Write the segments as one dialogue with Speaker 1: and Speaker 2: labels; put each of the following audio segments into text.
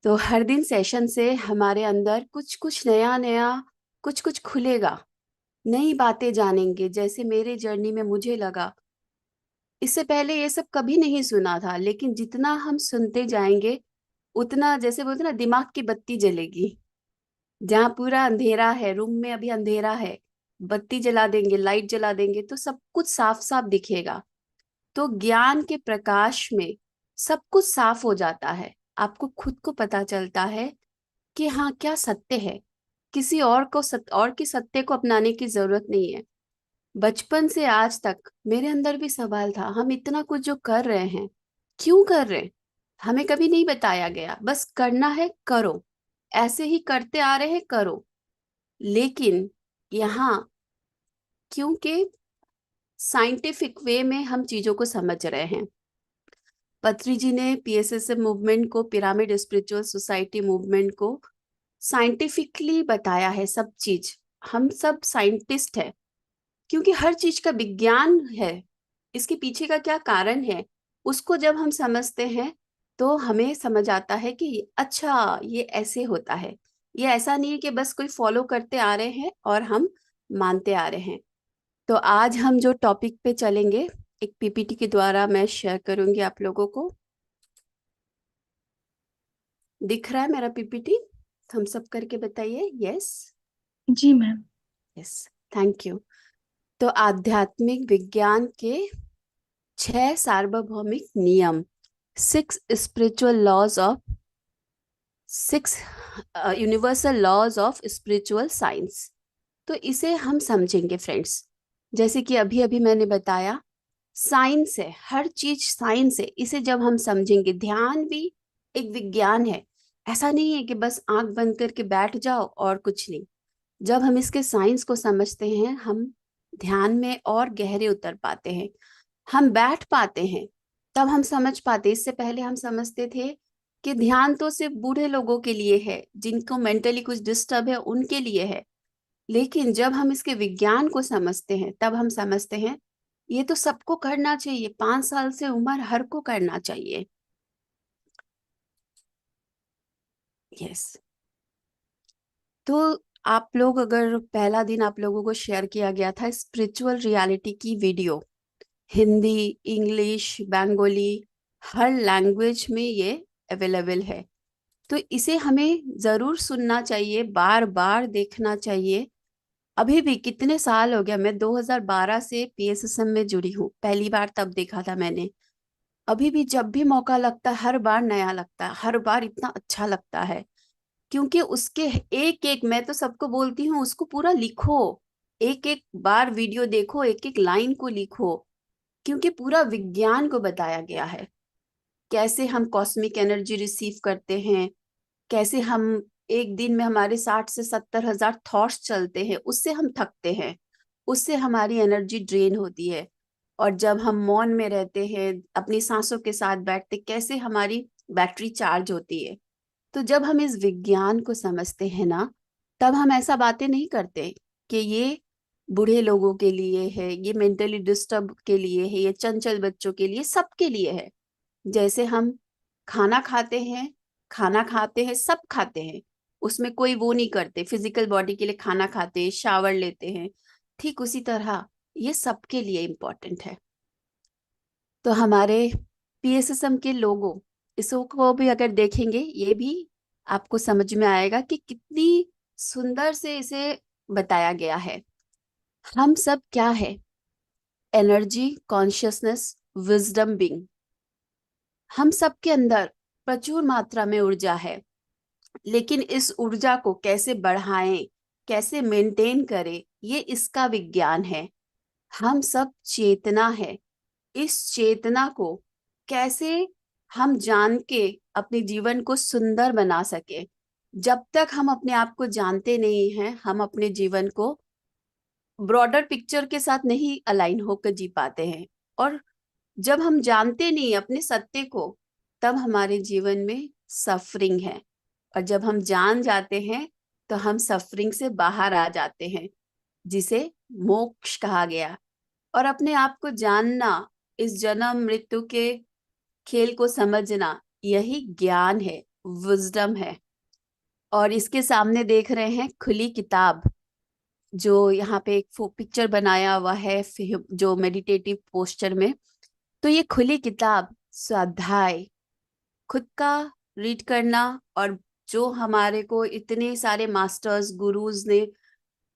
Speaker 1: तो हर दिन सेशन से हमारे अंदर कुछ कुछ नया नया कुछ कुछ खुलेगा। नई बातें जानेंगे। जैसे मेरे जर्नी में मुझे लगा, इससे पहले ये सब कभी नहीं सुना था, लेकिन जितना हम सुनते जाएंगे उतना, जैसे बोलते ना, दिमाग की बत्ती जलेगी। जहाँ पूरा अंधेरा है, रूम में अभी अंधेरा है, बत्ती जला देंगे, लाइट जला देंगे तो सब कुछ साफ साफ दिखेगा। तो ज्ञान के प्रकाश में सब कुछ साफ हो जाता है। आपको खुद को पता चलता है कि हाँ, क्या सत्य है। किसी और को और की सत्य को अपनाने की जरूरत नहीं है। बचपन से आज तक मेरे अंदर भी सवाल था, हम इतना कुछ जो कर रहे हैं, क्यों कर रहे हैं? हमें कभी नहीं बताया गया, बस करना है करो, ऐसे ही करते आ रहे हैं करो। लेकिन यहाँ, क्योंकि साइंटिफिक वे में हम चीजों को समझ रहे हैं। पत्री जी ने पीएसएसएम मूवमेंट को, पिरामिड स्पिरिचुअल सोसाइटी मूवमेंट को साइंटिफिकली बताया है सब चीज। हम सब साइंटिस्ट है, क्योंकि हर चीज का विज्ञान है। इसके पीछे का क्या कारण है, उसको जब हम समझते हैं तो हमें समझ आता है कि अच्छा, ये ऐसे होता है। ये ऐसा नहीं है कि बस कोई फॉलो करते आ रहे हैं और हम मानते आ रहे हैं। तो आज हम जो टॉपिक पे चलेंगे, एक पीपीटी के द्वारा मैं शेयर करूंगी आप लोगों को। दिख रहा है मेरा पीपीटी? हम सब करके बताइए यस।
Speaker 2: जी मैम।
Speaker 1: Yes, thank you. तो आध्यात्मिक विज्ञान के 6 सार्वभौमिक नियम, 6 universal laws of spiritual science. तो इसे हम समझेंगे फ्रेंड्स। जैसे कि अभी अभी मैंने बताया, साइंस है, हर चीज साइंस है। इसे जब हम समझेंगे, ध्यान भी एक विज्ञान है। ऐसा नहीं है कि बस आंख बंद करके बैठ जाओ और कुछ नहीं। जब हम इसके साइंस को समझते हैं, हम ध्यान में और गहरे उतर पाते हैं, हम बैठ पाते हैं। तब हम समझ पाते। इससे पहले हम समझते थे कि ध्यान तो सिर्फ बूढ़े लोगों के लिए है, जिनको मेंटली कुछ डिस्टर्ब है उनके लिए है। लेकिन जब हम इसके विज्ञान को समझते हैं, तब हम समझते हैं ये तो सबको करना चाहिए। 5 साल से उम्र हर को करना चाहिए। यस। तो आप लोग, अगर पहला दिन आप लोगों को शेयर किया गया था स्पिरिचुअल रियलिटी की वीडियो, हिंदी, इंग्लिश, बंगाली, हर लैंग्वेज में ये अवेलेबल है। तो इसे हमें जरूर सुनना चाहिए, बार बार देखना चाहिए। अभी भी कितने साल हो गया, मैं 2012 से पीएसएसएम में जुड़ी हूँ, पहली बार तब देखा था मैंने। अभी भी जब भी मौका लगता है, हर बार नया लगता है, हर बार इतना अच्छा लगता है। क्योंकि उसके एक एक, मैं तो सबको बोलती हूँ उसको पूरा लिखो, एक एक बार वीडियो देखो, एक एक लाइन को लिखो। क्योंकि पूरा विज्ञान को बताया गया है, कैसे हम कॉस्मिक एनर्जी रिसीव करते हैं, कैसे हम एक दिन में हमारे 60 से 70 हजार थॉट्स चलते हैं, उससे हम थकते हैं, उससे हमारी एनर्जी ड्रेन होती है। और जब हम मौन में रहते हैं, अपनी सांसों के साथ बैठते, कैसे हमारी बैटरी चार्ज होती है। तो जब हम इस विज्ञान को समझते हैं ना, तब हम ऐसा बातें नहीं करते कि ये बूढ़े लोगों के लिए है, ये मेंटली डिस्टर्ब के लिए है, ये चंचल बच्चों के लिए, सबके लिए है। जैसे हम खाना खाते हैं, खाना खाते हैं, सब खाते हैं, उसमें कोई वो नहीं करते, फिजिकल बॉडी के लिए खाना खाते हैं, शावर लेते हैं, ठीक उसी तरह ये सबके लिए इम्पोर्टेंट है। तो हमारे पीएसएसएम के लोगों, इसको भी अगर देखेंगे, ये भी आपको समझ में आएगा कि कितनी सुंदर से इसे बताया गया है। हम सब क्या है? Energy, consciousness, wisdom being. हम सब के अंदर प्रचुर मात्रा में ऊर्जा है। लेकिन इस ऊर्जा को कैसे बढ़ाएं, कैसे मेंटेन करें, ये इसका विज्ञान है। हम सब चेतना है। इस चेतना को कैसे हम जान के अपने जीवन को सुंदर बना सके। जब तक हम अपने आप को जानते नहीं हैं, हम अपने जीवन को ब्रॉडर पिक्चर के साथ नहीं अलाइन होकर जी पाते हैं। और जब हम जानते नहीं अपने सत्य को, तब हमारे जीवन में सफरिंग है। और जब हम जान जाते हैं, तो हम सफरिंग से बाहर आ जाते हैं, जिसे मोक्ष कहा गया। और अपने आप को जानना, इस जन्म मृत्यु के खेल को समझना, यही ज्ञान है। विजडम है। और इसके सामने देख रहे हैं खुली किताब, जो यहाँ पे एक पिक्चर बनाया हुआ है जो मेडिटेटिव पोस्चर में। तो ये खुली किताब स्वाध्याय, खुद का रीड करना, और जो हमारे को इतने सारे मास्टर्स गुरुज ने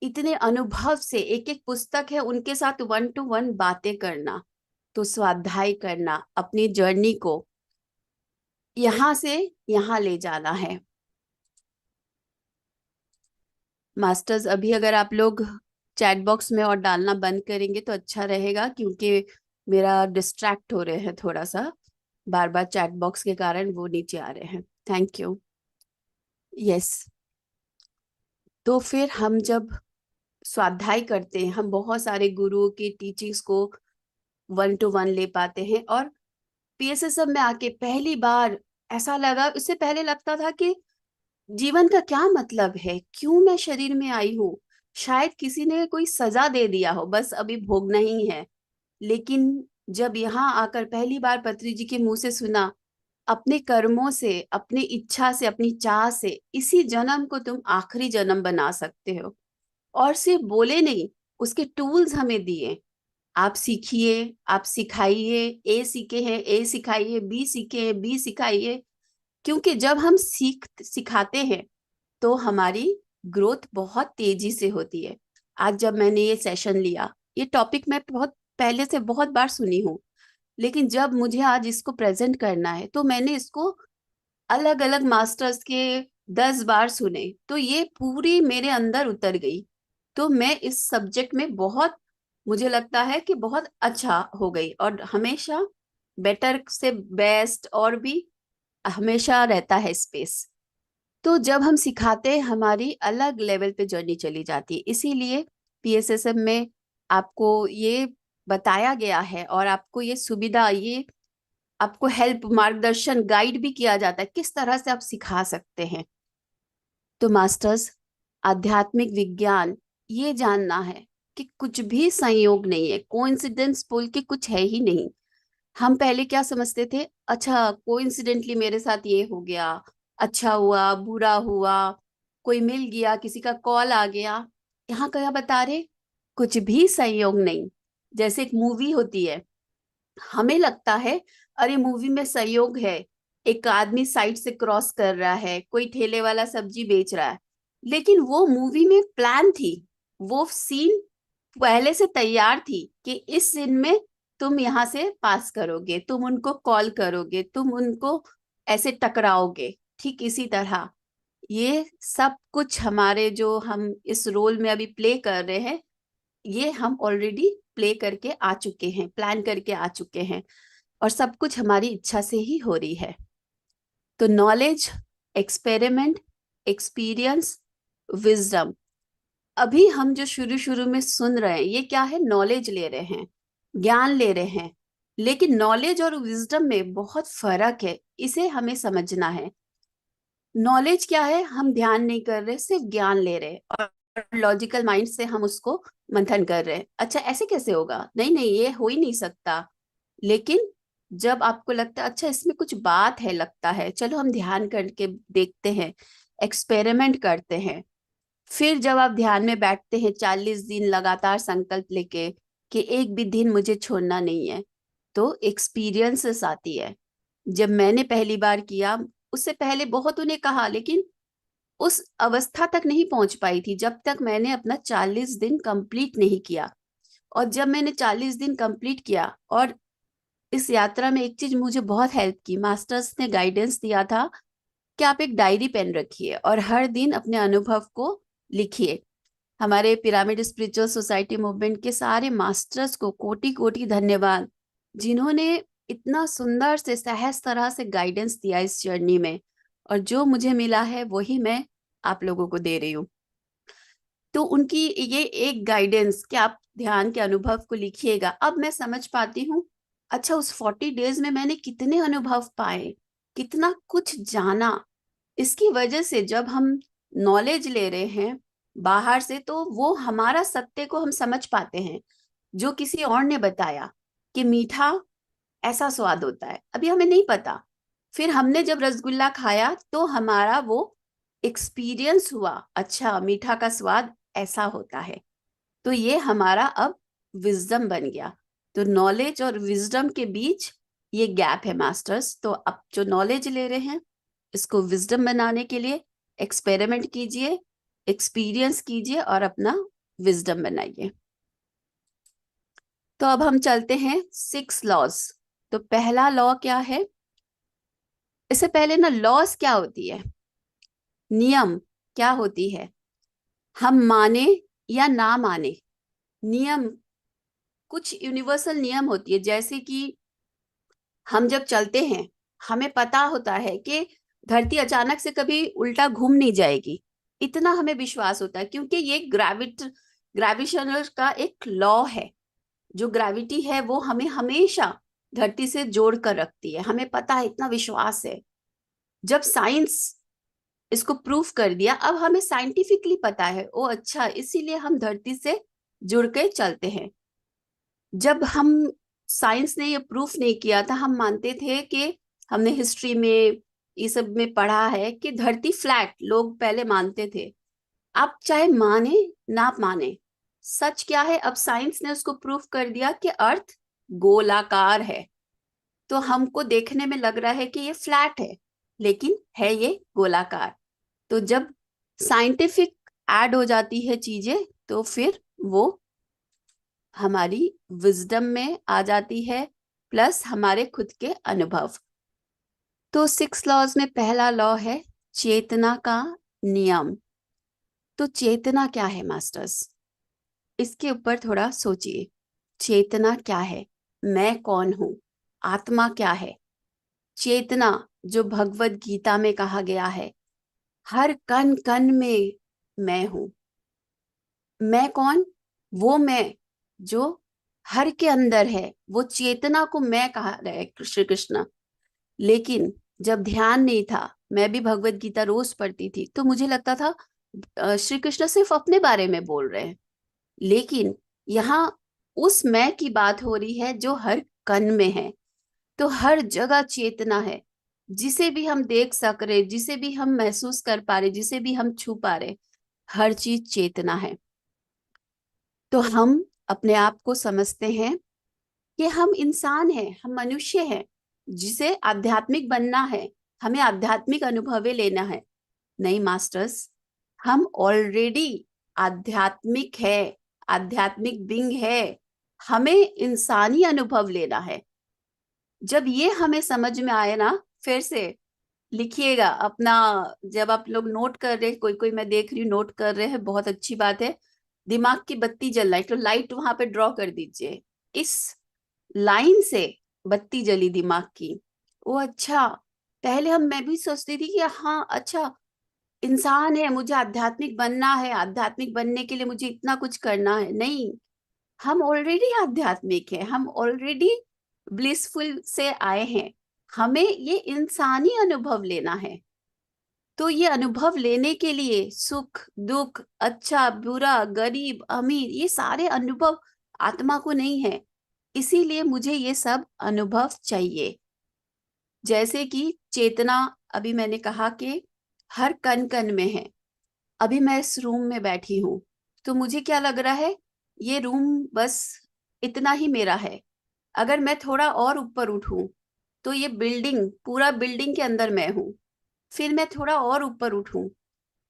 Speaker 1: इतने अनुभव से एक एक पुस्तक है उनके साथ 1 to 1 बातें करना, तो स्वाध्याय करना, अपनी जर्नी को यहाँ से यहाँ ले जाना है। मास्टर्स अभी अगर आप लोग चैट बॉक्स में और डालना बंद करेंगे तो अच्छा रहेगा, क्योंकि मेरा डिस्ट्रैक्ट हो रहे हैं थोड़ा सा, बार बार चैट बॉक्स के कारण वो नीचे आ रहे हैं। Thank you. यस। तो फिर हम जब स्वाध्याय करते हैं, हम बहुत सारे गुरुओं की टीचिंग्स को 1 to 1 ले पाते हैं। और पीएसएसएम में आके पहली बार ऐसा लगा, उससे पहले लगता था कि जीवन का क्या मतलब है, क्यों मैं शरीर में आई हूँ, शायद किसी ने कोई सजा दे दिया हो, बस अभी भोगना ही है। लेकिन जब यहाँ आकर पहली बार पत्री जी के मुंह से सुना, अपने कर्मों से, अपनी इच्छा से, अपनी चाह से इसी जन्म को तुम आखिरी जन्म बना सकते हो, और सिर्फ बोले नहीं, उसके टूल्स हमें दिए। आप सीखिए, आप सिखाइए, ए सीखे हैं ए सिखाइए, बी सीखे हैं बी सिखाइए। क्योंकि जब हम सिखाते हैं तो हमारी ग्रोथ बहुत तेजी से होती है। आज जब मैंने ये सेशन लिया, ये टॉपिक मैं बहुत पहले से बहुत बार सुनी हूँ, लेकिन जब मुझे आज इसको प्रेजेंट करना है तो मैंने इसको अलग अलग मास्टर्स के 10 बार सुने, तो ये पूरी मेरे अंदर उतर गई। तो मैं इस सब्जेक्ट में बहुत, मुझे लगता है कि बहुत अच्छा हो गई, और हमेशा बेटर से बेस्ट और भी हमेशा रहता है स्पेस। तो जब हम सिखाते हैं, हमारी अलग लेवल पे जर्नी चली जाती है। इसीलिए पीएसएसएम में आपको ये बताया गया है, और आपको ये सुविधा, ये आपको हेल्प, मार्गदर्शन, गाइड भी किया जाता है किस तरह से आप सिखा सकते हैं। तो मास्टर्स, आध्यात्मिक विज्ञान ये जानना है कि कुछ भी संयोग नहीं है, कोइंसिडेंस बोल के कुछ है ही नहीं। हम पहले क्या समझते थे, अच्छा कोइंसिडेंटली मेरे साथ ये हो गया, अच्छा हुआ बुरा हुआ, कोई मिल गया, किसी का कॉल आ गया। यहाँ क्या बता रहे, कुछ भी संयोग नहीं। जैसे एक मूवी होती है, हमें लगता है अरे मूवी में संयोग है, एक आदमी साइड से क्रॉस कर रहा है, कोई ठेले वाला सब्जी बेच रहा है, लेकिन वो मूवी में प्लान थी, वो सीन पहले से तैयार थी कि इस सीन में तुम यहाँ से पास करोगे, तुम उनको कॉल करोगे, तुम उनको ऐसे टकराओगे। ठीक इसी तरह ये सब कुछ हमारे, जो हम इस रोल में अभी प्ले कर रहे हैं, ये हम ऑलरेडी प्ले करके आ चुके हैं, प्लान करके आ चुके हैं, और सब कुछ हमारी इच्छा से ही हो रही है। तो नॉलेज, एक्सपेरिमेंट, एक्सपीरियंस, विजडम, अभी हम जो शुरू शुरू में सुन रहे हैं ये क्या है, नॉलेज ले रहे हैं, ज्ञान ले रहे हैं। लेकिन नॉलेज और विजडम में बहुत फर्क है, इसे हमें समझना है। नॉलेज क्या है, हम ध्यान नहीं कर रहे, सिर्फ ज्ञान ले रहे हैं, और लॉजिकल माइंड से हम उसको मंथन कर रहे हैं, अच्छा ऐसे कैसे होगा, नहीं नहीं ये हो ही नहीं सकता। लेकिन जब आपको लगता है अच्छा इसमें कुछ बात है, लगता है चलो हम ध्यान करके देखते हैं, एक्सपेरिमेंट करते हैं, फिर जब आप ध्यान में बैठते हैं 40 दिन लगातार संकल्प लेके कि एक भी दिन मुझे छोड़ना नहीं है, तो एक्सपीरियंसेस आती है। जब मैंने पहली बार किया, उससे पहले बहुत उन्हें कहा, लेकिन उस अवस्था तक नहीं पहुंच पाई थी जब तक मैंने अपना 40 दिन कंप्लीट नहीं किया। और जब मैंने 40 दिन कंप्लीट किया, और इस यात्रा में एक चीज मुझे बहुत हेल्प की, मास्टर्स ने गाइडेंस दिया था कि आप एक डायरी पेन रखिए और हर दिन अपने अनुभव को लिखिए। हमारे पिरामिड स्पिरिचुअल सोसाइटी मूवमेंट के सारे मास्टर्स को कोटि कोटि धन्यवाद, जिन्होंने इतना सुंदर से सहज तरह से गाइडेंस दिया इस जर्नी में, और जो मुझे मिला है वही मैं आप लोगों को दे रही हूँ। तो उनकी ये एक गाइडेंस कि आप ध्यान के अनुभव को लिखिएगा, अब मैं समझ पाती हूँ, अच्छा उस 40 डेज में मैंने कितने अनुभव पाए, कितना कुछ जाना। इसकी वजह से जब हम नॉलेज ले रहे हैं बाहर से, तो वो हमारा सत्य को हम समझ पाते हैं, जो किसी और ने बताया कि मीठा ऐसा स्वाद होता है, अभी हमें नहीं पता, फिर हमने जब रसगुल्ला खाया तो हमारा वो एक्सपीरियंस हुआ, अच्छा मीठा का स्वाद ऐसा होता है। तो ये हमारा अब विजडम बन गया। तो नॉलेज और विजडम के बीच ये गैप है मास्टर्स। तो अब जो नॉलेज ले रहे हैं इसको विजडम बनाने के लिए एक्सपेरिमेंट कीजिए, एक्सपीरियंस कीजिए और अपना विजडम बनाइए। तो अब हम चलते हैं 6 लॉज। तो पहला लॉ क्या है? इससे पहले ना, लॉस क्या होती है, नियम क्या होती है? हम माने या ना माने, नियम, कुछ यूनिवर्सल नियम होती है। जैसे कि हम जब चलते हैं हमें पता होता है कि धरती अचानक से कभी उल्टा घूम नहीं जाएगी, इतना हमें विश्वास होता है, क्योंकि ये ग्रेविटेशनल का एक लॉ है। जो ग्रेविटी है वो हमें हमेशा धरती से जोड़ कर रखती है, हमें पता है, इतना विश्वास है। जब साइंस इसको प्रूफ कर दिया, अब हमें साइंटिफिकली पता है, ओ अच्छा, इसीलिए हम धरती से जुड़ के चलते हैं। जब हम साइंस ने ये प्रूफ नहीं किया था, हम मानते थे कि हमने हिस्ट्री में ये सब में पढ़ा है कि धरती फ्लैट, लोग पहले मानते थे। आप चाहे माने ना माने, सच क्या है, अब साइंस ने उसको प्रूफ कर दिया कि अर्थ गोलाकार है। तो हमको देखने में लग रहा है कि ये फ्लैट है, लेकिन है ये गोलाकार। तो जब साइंटिफिक ऐड हो जाती है चीजें, तो फिर वो हमारी विजडम में आ जाती है, प्लस हमारे खुद के अनुभव। तो 6 लॉज में पहला लॉ है चेतना का नियम। तो चेतना क्या है मास्टर्स? इसके ऊपर थोड़ा सोचिए। चेतना क्या है? मैं कौन हूं? आत्मा क्या है? चेतना, जो भगवत गीता में कहा गया है, हर कण कण में मैं हूं। मैं कौन? वो मैं जो हर के अंदर है, वो चेतना को मैं कहा रहे श्री कृष्ण। लेकिन जब ध्यान नहीं था, मैं भी भगवत गीता रोज पढ़ती थी, तो मुझे लगता था श्री कृष्ण सिर्फ अपने बारे में बोल रहे हैं। लेकिन यहाँ उस मैं की बात हो रही है जो हर कण में है। तो हर जगह चेतना है, जिसे भी हम देख सक रहे, जिसे भी हम महसूस कर पा रहे, जिसे भी हम छू पा रहे, हर चीज चेतना है। तो हम अपने आप को समझते हैं कि हम इंसान हैं, हम मनुष्य हैं, जिसे आध्यात्मिक बनना है, हमें आध्यात्मिक अनुभवें लेना है। नहीं मास्टर्स, हम ऑलरेडी आध्यात्मिक है, आध्यात्मिक बिंग है, हमें इंसानी अनुभव लेना है। जब ये हमें समझ में आए ना, फिर से लिखिएगा अपना। जब आप लोग नोट कर रहे, कोई कोई मैं देख रही हूँ नोट कर रहे हैं, बहुत अच्छी बात है। दिमाग की बत्ती जल रही है तो लाइट वहां पे ड्रॉ कर दीजिए, इस लाइन से बत्ती जली दिमाग की। वो अच्छा, पहले मैं भी सोचती थी कि हाँ अच्छा, इंसान है, मुझे आध्यात्मिक बनना है, आध्यात्मिक बनने के लिए मुझे इतना कुछ करना है। नहीं, हम ऑलरेडी आध्यात्मिक है, हम ऑलरेडी ब्लिसफुल से आए हैं, हमें ये इंसानी अनुभव लेना है। तो ये अनुभव लेने के लिए सुख दुख, अच्छा बुरा, गरीब अमीर, ये सारे अनुभव आत्मा को नहीं है। इसीलिए मुझे ये सब अनुभव चाहिए। जैसे कि चेतना, अभी मैंने कहा कि हर कण कण में है। अभी मैं इस रूम में बैठी हूँ, तो मुझे क्या लग रहा है, ये रूम बस इतना ही मेरा है। अगर मैं थोड़ा और ऊपर उठूं तो ये बिल्डिंग, पूरा बिल्डिंग के अंदर मैं हूँ। फिर मैं थोड़ा और ऊपर उठूं,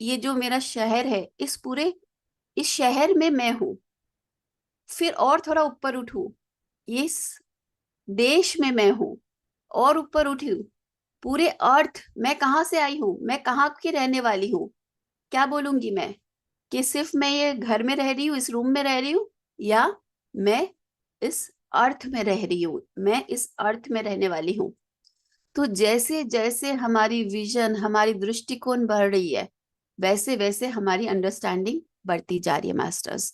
Speaker 1: ये जो मेरा शहर है, इस पूरे इस शहर में मैं हूँ। फिर और थोड़ा ऊपर उठूं, इस देश में मैं हूँ। और ऊपर उठी, पूरे अर्थ, मैं कहाँ से आई हूँ, मैं कहाँ की रहने वाली हूँ। क्या बोलूंगी मैं, कि सिर्फ मैं ये घर में रह रही हूँ, इस रूम में रह रही हूँ, या मैं इस अर्थ में रह रही हूँ, मैं इस अर्थ में रहने वाली हूँ। तो जैसे जैसे हमारी विजन, हमारी दृष्टिकोण बढ़ रही है, वैसे वैसे हमारी अंडरस्टैंडिंग बढ़ती जा रही है मास्टर्स।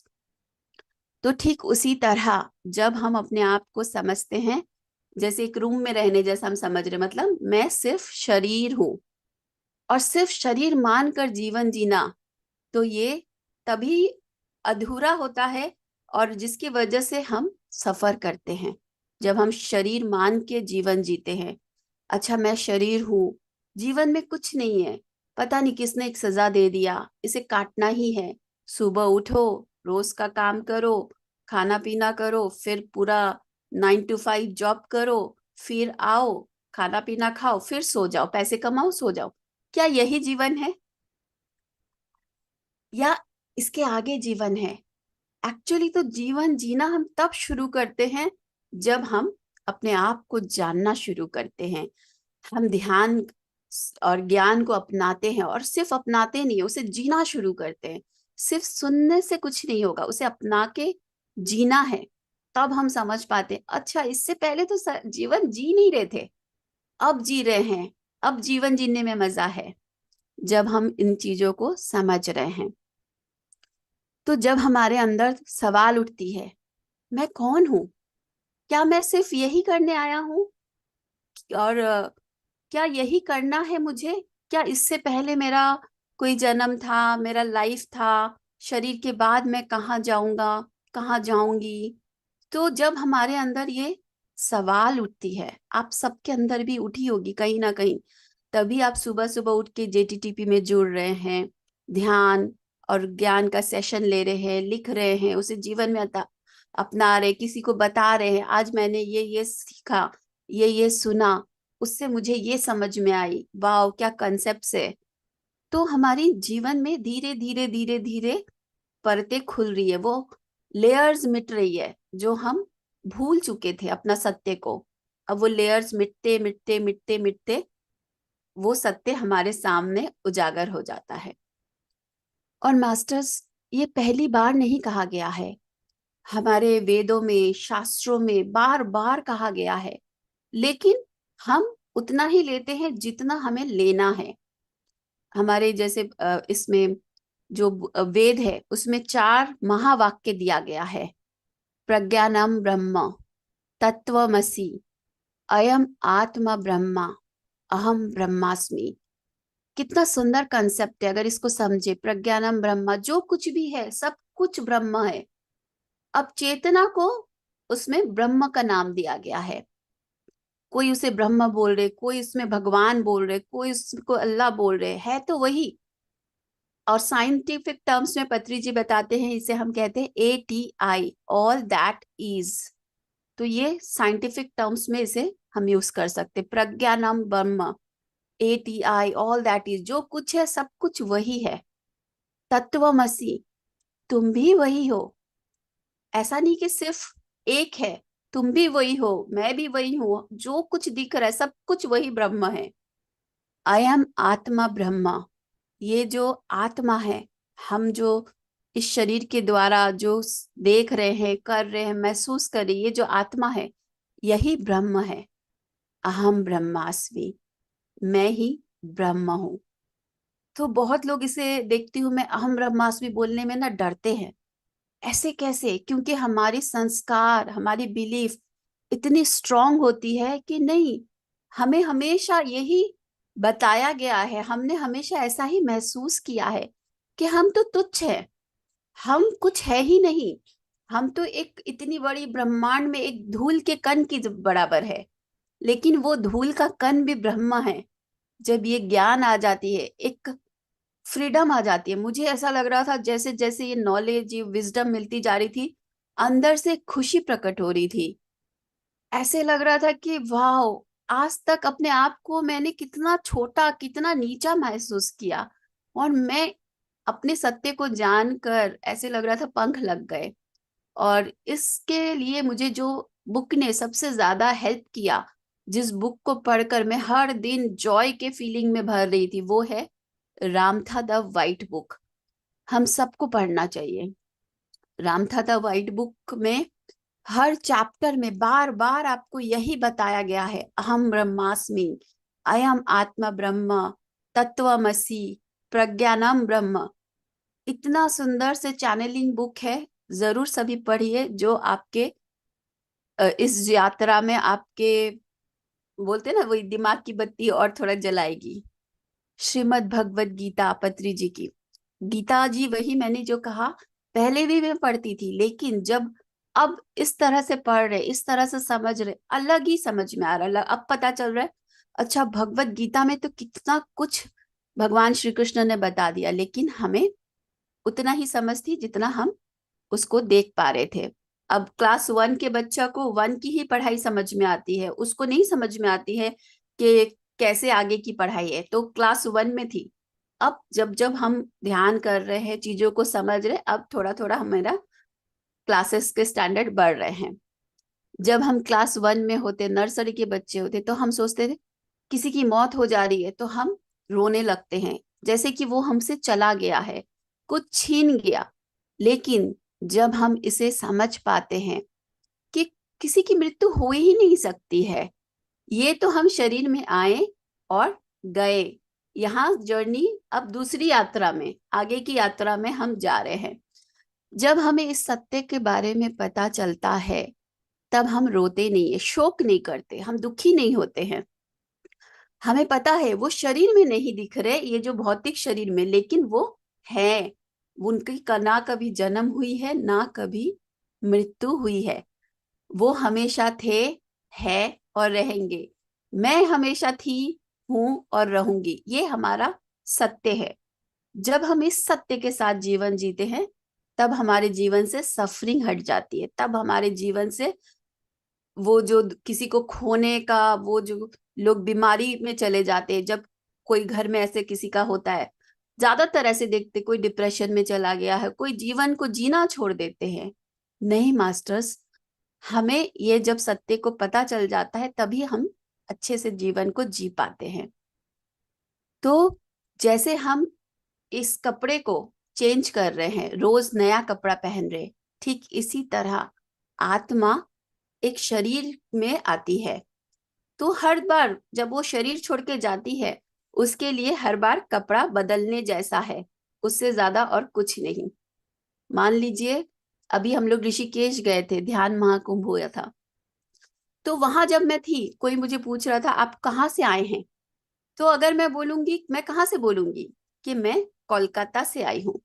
Speaker 1: तो ठीक उसी तरह जब हम अपने आप को समझते हैं, जैसे एक रूम में रहने जैसा हम समझ रहे, मतलब मैं सिर्फ शरीर हूं और सिर्फ शरीर मानकर जीवन जीना, तो ये तभी अधूरा होता है, और जिसकी वजह से हम सफर करते हैं, जब हम शरीर मान के जीवन जीते हैं। अच्छा मैं शरीर हूँ, जीवन में कुछ नहीं है, पता नहीं किसने एक सजा दे दिया, इसे काटना ही है। सुबह उठो, रोज का काम करो, खाना पीना करो, फिर पूरा 9 to 5 जॉब करो, फिर आओ, खाना पीना खाओ, फिर सो जाओ, पैसे कमाओ, सो जाओ। क्या यही जीवन है, या इसके आगे जीवन है? एक्चुअली तो जीवन जीना हम तब शुरू करते हैं जब हम अपने आप को जानना शुरू करते हैं। हम ध्यान और ज्ञान को अपनाते हैं, और सिर्फ अपनाते नहीं, उसे जीना शुरू करते हैं। सिर्फ सुनने से कुछ नहीं होगा, उसे अपना के जीना है। तब हम समझ पाते हैं, अच्छा इससे पहले तो जीवन जी नहीं रहे थे, अब जी रहे हैं। अब जीवन जीने में मजा है जब हम इन चीजों को समझ रहे हैं। तो जब हमारे अंदर सवाल उठती है, मैं कौन हूँ, क्या मैं सिर्फ यही करने आया हूँ, और क्या यही करना है मुझे, क्या इससे पहले मेरा कोई जन्म था, मेरा लाइफ था, शरीर के बाद मैं कहाँ जाऊंगा, कहाँ जाऊंगी? तो जब हमारे अंदर ये सवाल उठती है, आप सबके अंदर भी उठी होगी कहीं ना कहीं, तभी आप सुबह सुबह उठ के जेटीटीपी में जुड़ रहे हैं, ध्यान और ज्ञान का सेशन ले रहे हैं, लिख रहे हैं, उसे जीवन में अपना रहे, किसी को बता रहे हैं, आज मैंने ये सीखा, ये सुना, उससे मुझे ये समझ में आई, वाह क्या कंसेप्ट है। तो हमारी जीवन में धीरे धीरे धीरे धीरे परतें खुल रही है, वो लेयर्स मिट रही है, जो हम भूल चुके थे अपना सत्य को। अब वो लेयर्स मिटते मिटते मिटते मिटते वो सत्य हमारे सामने उजागर हो जाता है। और मास्टर्स, ये पहली बार नहीं कहा गया है, हमारे वेदों में, शास्त्रों में बार बार कहा गया है, लेकिन हम उतना ही लेते हैं जितना हमें लेना है। हमारे जैसे इसमें जो वेद है उसमें 4 महावाक्य दिया गया है। प्रज्ञानम ब्रह्म, तत्वमसि, अयम आत्मा ब्रह्मा, अहम ब्रह्मास्मि। कितना सुंदर कंसेप्ट है, अगर इसको समझे। प्रज्ञानम ब्रह्म, जो कुछ भी है सब कुछ ब्रह्म है। अब चेतना को उसमें ब्रह्म का नाम दिया गया है। कोई उसे ब्रह्म बोल रहे, कोई उसमें भगवान बोल रहे, कोई उसको अल्लाह बोल रहे, है तो वही। और साइंटिफिक टर्म्स में पत्री जी बताते हैं, इसे हम कहते हैं ATI, ऑल दैट इज। तो ये साइंटिफिक टर्म्स में इसे हम यूज कर सकते, प्रज्ञानम ब्रह्म, ATI, ऑल दैट इज, जो कुछ है सब कुछ वही है। तत्वमसि, तुम भी वही हो। ऐसा नहीं कि सिर्फ एक है, तुम भी वही हो, मैं भी वही हूँ, जो कुछ दिख रहा है सब कुछ वही ब्रह्म है। अयम आत्मा ब्रह्म, ये जो आत्मा है, हम जो इस शरीर के द्वारा जो देख रहे हैं, कर रहे हैं, महसूस कर रहे हैं, ये जो आत्मा है यही ब्रह्म है। अहम ब्रह्मास्मि, मैं ही ब्रह्म हूँ। तो बहुत लोग इसे देखती हूँ मैं, अहम ब्रह्मास्मि बोलने में ना डरते हैं। ऐसे कैसे? क्योंकि हमारी संस्कार, हमारी बिलीफ इतनी स्ट्रांग होती है कि नहीं, हमें हमेशा यही बताया गया है, हमने हमेशा ऐसा ही महसूस किया है कि हम तो तुच्छ है, हम कुछ है ही नहीं, हम तो एक इतनी बड़ी ब्रह्मांड में एक धूल के कण की बराबर है। लेकिन वो धूल का कण भी ब्रह्म है। जब ये ज्ञान आ जाती है, एक फ्रीडम आ जाती है। मुझे ऐसा लग रहा था जैसे जैसे ये नॉलेज, ये विजडम मिलती जा रही थी, अंदर से खुशी प्रकट हो रही थी। ऐसे लग रहा था कि वाह, आज तक अपने आप को मैंने कितना छोटा, कितना नीचा महसूस किया, और मैं अपने सत्य को जानकर ऐसे लग रहा था पंख लग गए। और इसके लिए मुझे जो बुक ने सबसे ज्यादा हेल्प किया, जिस बुक को पढ़कर मैं हर दिन जॉय के फीलिंग में भर रही थी, वो है रामथा द वाइट बुक। हम सबको पढ़ना चाहिए। रामथा द वाइट बुक में हर चैप्टर में बार बार आपको यही बताया गया है, अहम ब्रह्मास्मि, अयम आत्मा ब्रह्म, तत्वमसि, प्रज्ञानम ब्रह्म। इतना सुंदर से चैनलिंग बुक है, जरूर सभी पढ़िए, जो आपके इस यात्रा में आपके, बोलते ना, वही दिमाग की बत्ती और थोड़ा जलाएगी। श्रीमद् भगवत गीता, पत्री जी की गीता जी, वही मैंने जो कहा, पहले भी मैं पढ़ती थी, लेकिन जब अब इस तरह से पढ़ रहे, इस तरह से समझ रहे, अलग ही समझ में आ रहा है, अब पता चल रहा है अच्छा, भगवत गीता में तो कितना कुछ भगवान श्री कृष्ण ने बता दिया, लेकिन हमें उतना ही समझ थी जितना हम उसको देख पा रहे थे। अब क्लास 1 के बच्चा को 1 की ही पढ़ाई समझ में आती है, उसको नहीं समझ में आती है कि कैसे आगे की पढ़ाई है, तो क्लास 1 में थी। अब जब जब हम ध्यान कर रहे हैं, चीजों को समझ रहे, अब थोड़ा थोड़ा हमारा क्लासेस के स्टैंडर्ड बढ़ रहे हैं। जब हम क्लास 1 में होते, नर्सरी के बच्चे होते, तो हम सोचते थे किसी की मौत हो जा रही है तो हम रोने लगते हैं, जैसे कि वो हमसे चला गया है, कुछ छीन गया। लेकिन जब हम इसे समझ पाते हैं कि किसी की मृत्यु हो ही नहीं सकती है, ये तो हम शरीर में आए और गए, यहाँ जर्नी अब दूसरी यात्रा में, आगे की यात्रा में हम जा रहे हैं। जब हमें इस सत्य के बारे में पता चलता है, तब हम रोते नहीं है, शोक नहीं करते, हम दुखी नहीं होते हैं। हमें पता है वो शरीर में नहीं दिख रहे, ये जो भौतिक शरीर में, लेकिन वो है। उनकी ना कभी जन्म हुई है, ना कभी मृत्यु हुई है। वो हमेशा थे, है और रहेंगे। मैं हमेशा थी, हूं और रहूंगी, ये हमारा सत्य है। जब हम इस सत्य के साथ जीवन जीते हैं, तब हमारे जीवन से सफरिंग हट जाती है, तब हमारे जीवन से वो जो किसी को खोने का, वो जो लोग बीमारी में चले जाते हैं, जब कोई घर में ऐसे किसी का होता है, ज्यादातर ऐसे देखते, कोई डिप्रेशन में चला गया है, कोई जीवन को जीना छोड़ देते हैं। नहीं मास्टर्स, हमें ये जब सत्य को पता चल जाता है, तभी हम अच्छे से जीवन को जी पाते हैं। तो जैसे हम इस कपड़े को चेंज कर रहे हैं, रोज नया कपड़ा पहन रहे, ठीक इसी तरह आत्मा एक शरीर में आती है। तो हर बार जब वो शरीर छोड़ के जाती है, उसके लिए हर बार कपड़ा बदलने जैसा है, उससे ज्यादा और कुछ नहीं। मान लीजिए अभी हम लोग ऋषिकेश गए थे, ध्यान महाकुंभ हुआ था, तो वहां जब मैं थी, कोई मुझे पूछ रहा था आप कहाँ से आए हैं, तो अगर मैं बोलूंगी, मैं कहाँ से बोलूंगी कि मैं कोलकाता से आई हूँ।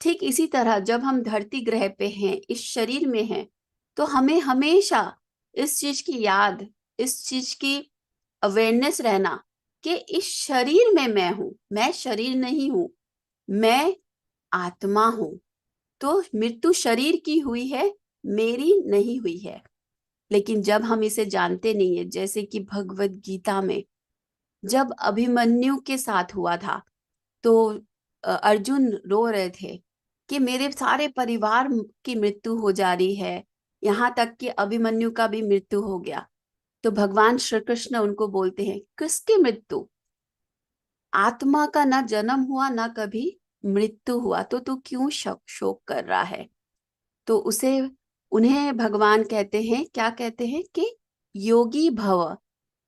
Speaker 1: ठीक इसी तरह जब हम धरती ग्रह पे हैं, इस शरीर में हैं, तो हमें हमेशा इस चीज की याद, इस चीज की अवेयरनेस रहना कि इस शरीर में मैं हूं, मैं शरीर नहीं हूं, मैं आत्मा हूं। तो मृत्यु शरीर की हुई है, मेरी नहीं हुई है। लेकिन जब हम इसे जानते नहीं है, जैसे कि भगवत गीता में जब अभिमन्यु के साथ हुआ था, तो अर्जुन रो रहे थे कि मेरे सारे परिवार की मृत्यु हो जा रही है, यहाँ तक कि अभिमन्यु का भी मृत्यु हो गया। तो भगवान श्री कृष्ण उनको बोलते हैं, किसकी मृत्यु? आत्मा का ना जन्म हुआ, ना कभी मृत्यु हुआ, तो तू क्यों शोक कर रहा है? तो उसे, उन्हें भगवान कहते हैं, क्या कहते हैं कि योगी भव।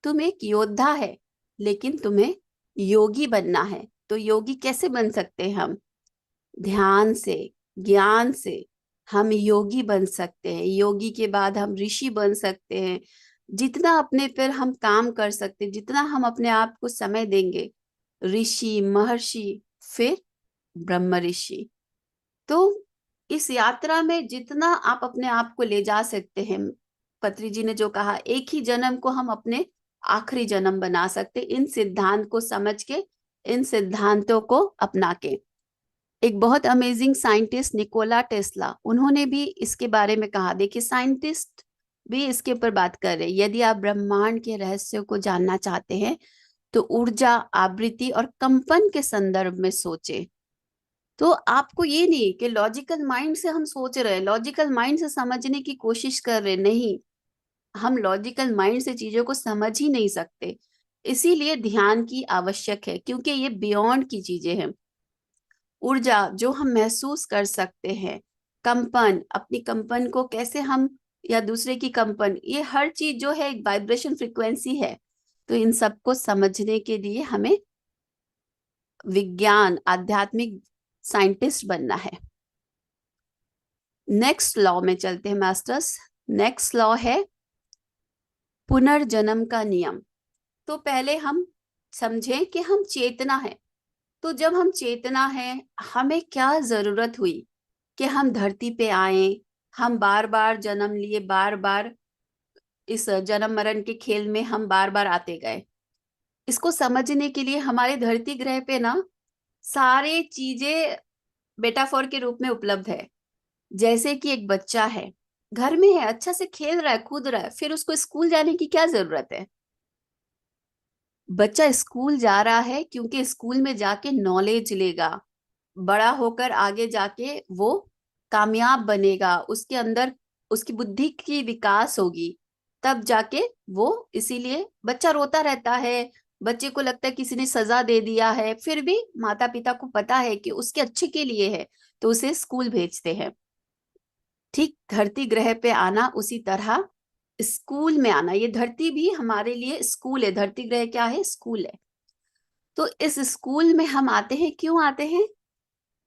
Speaker 1: तुम एक योद्धा है, लेकिन तुम्हें योगी बनना है। तो योगी कैसे बन सकते हैं हम? ध्यान से, ज्ञान से हम योगी बन सकते हैं। योगी के बाद हम ऋषि बन सकते हैं। जितना अपने पर हम काम कर सकते हैं, जितना हम अपने आप को समय देंगे, ऋषि, महर्षि, फिर ब्रह्म ऋषि। तो इस यात्रा में जितना आप अपने आप को ले जा सकते हैं, पत्री जी ने जो कहा, एक ही जन्म को हम अपने आखिरी जन्म बना सकते, इन सिद्धांत को समझ के, इन सिद्धांतों को अपना के। एक बहुत अमेजिंग साइंटिस्ट निकोला टेस्ला, उन्होंने भी इसके बारे में कहा। देखिए, साइंटिस्ट भी इसके ऊपर बात कर रहे हैं। यदि आप ब्रह्मांड के रहस्य को जानना चाहते हैं, तो ऊर्जा, आवृत्ति और कंपन के संदर्भ में सोचें। तो आपको ये नहीं कि लॉजिकल माइंड से हम सोच रहे हैं, लॉजिकल माइंड से समझने की कोशिश कर रहे, नहीं। हम लॉजिकल माइंड से चीजों को समझ ही नहीं सकते। इसीलिए ध्यान की आवश्यक है, क्योंकि ये बियॉन्ड की चीजें हैं। ऊर्जा जो हम महसूस कर सकते हैं, कंपन, अपनी कंपन को कैसे हम, या दूसरे की कंपन, ये हर चीज जो है एक वाइब्रेशन फ्रिक्वेंसी है। तो इन सबको समझने के लिए हमें विज्ञान, आध्यात्मिक साइंटिस्ट बनना है। नेक्स्ट लॉ में चलते हैं मास्टर्स। नेक्स्ट लॉ है पुनर्जन्म का नियम। तो पहले हम समझें कि हम चेतना है। तो जब हम चेतना है, हमें क्या जरूरत हुई कि हम धरती पे आए, हम बार बार जन्म लिए, बार बार इस जन्म मरण के खेल में हम बार बार आते गए। इसको समझने के लिए हमारे धरती ग्रह पे ना सारे चीजें मेटाफोर के रूप में उपलब्ध है। जैसे कि एक बच्चा है, घर में है, अच्छा से खेल रहा है, कूद रहा है, फिर उसको स्कूल जाने की क्या जरूरत है? बच्चा स्कूल जा रहा है क्योंकि स्कूल में जाके नॉलेज लेगा, बड़ा होकर आगे जाके वो कामयाब बनेगा, उसके अंदर उसकी बुद्धि की विकास होगी, तब जाके वो, इसीलिए बच्चा रोता रहता है। बच्चे को लगता है किसी ने सजा दे दिया है, फिर भी माता पिता को पता है कि उसके अच्छे के लिए है, तो उसे स्कूल भेजते हैं। ठीक धरती ग्रह पे आना उसी तरह स्कूल में आना, ये धरती भी हमारे लिए स्कूल है। धरती ग्रह क्या है? स्कूल है। तो इस स्कूल में हम आते हैं, क्यों आते हैं?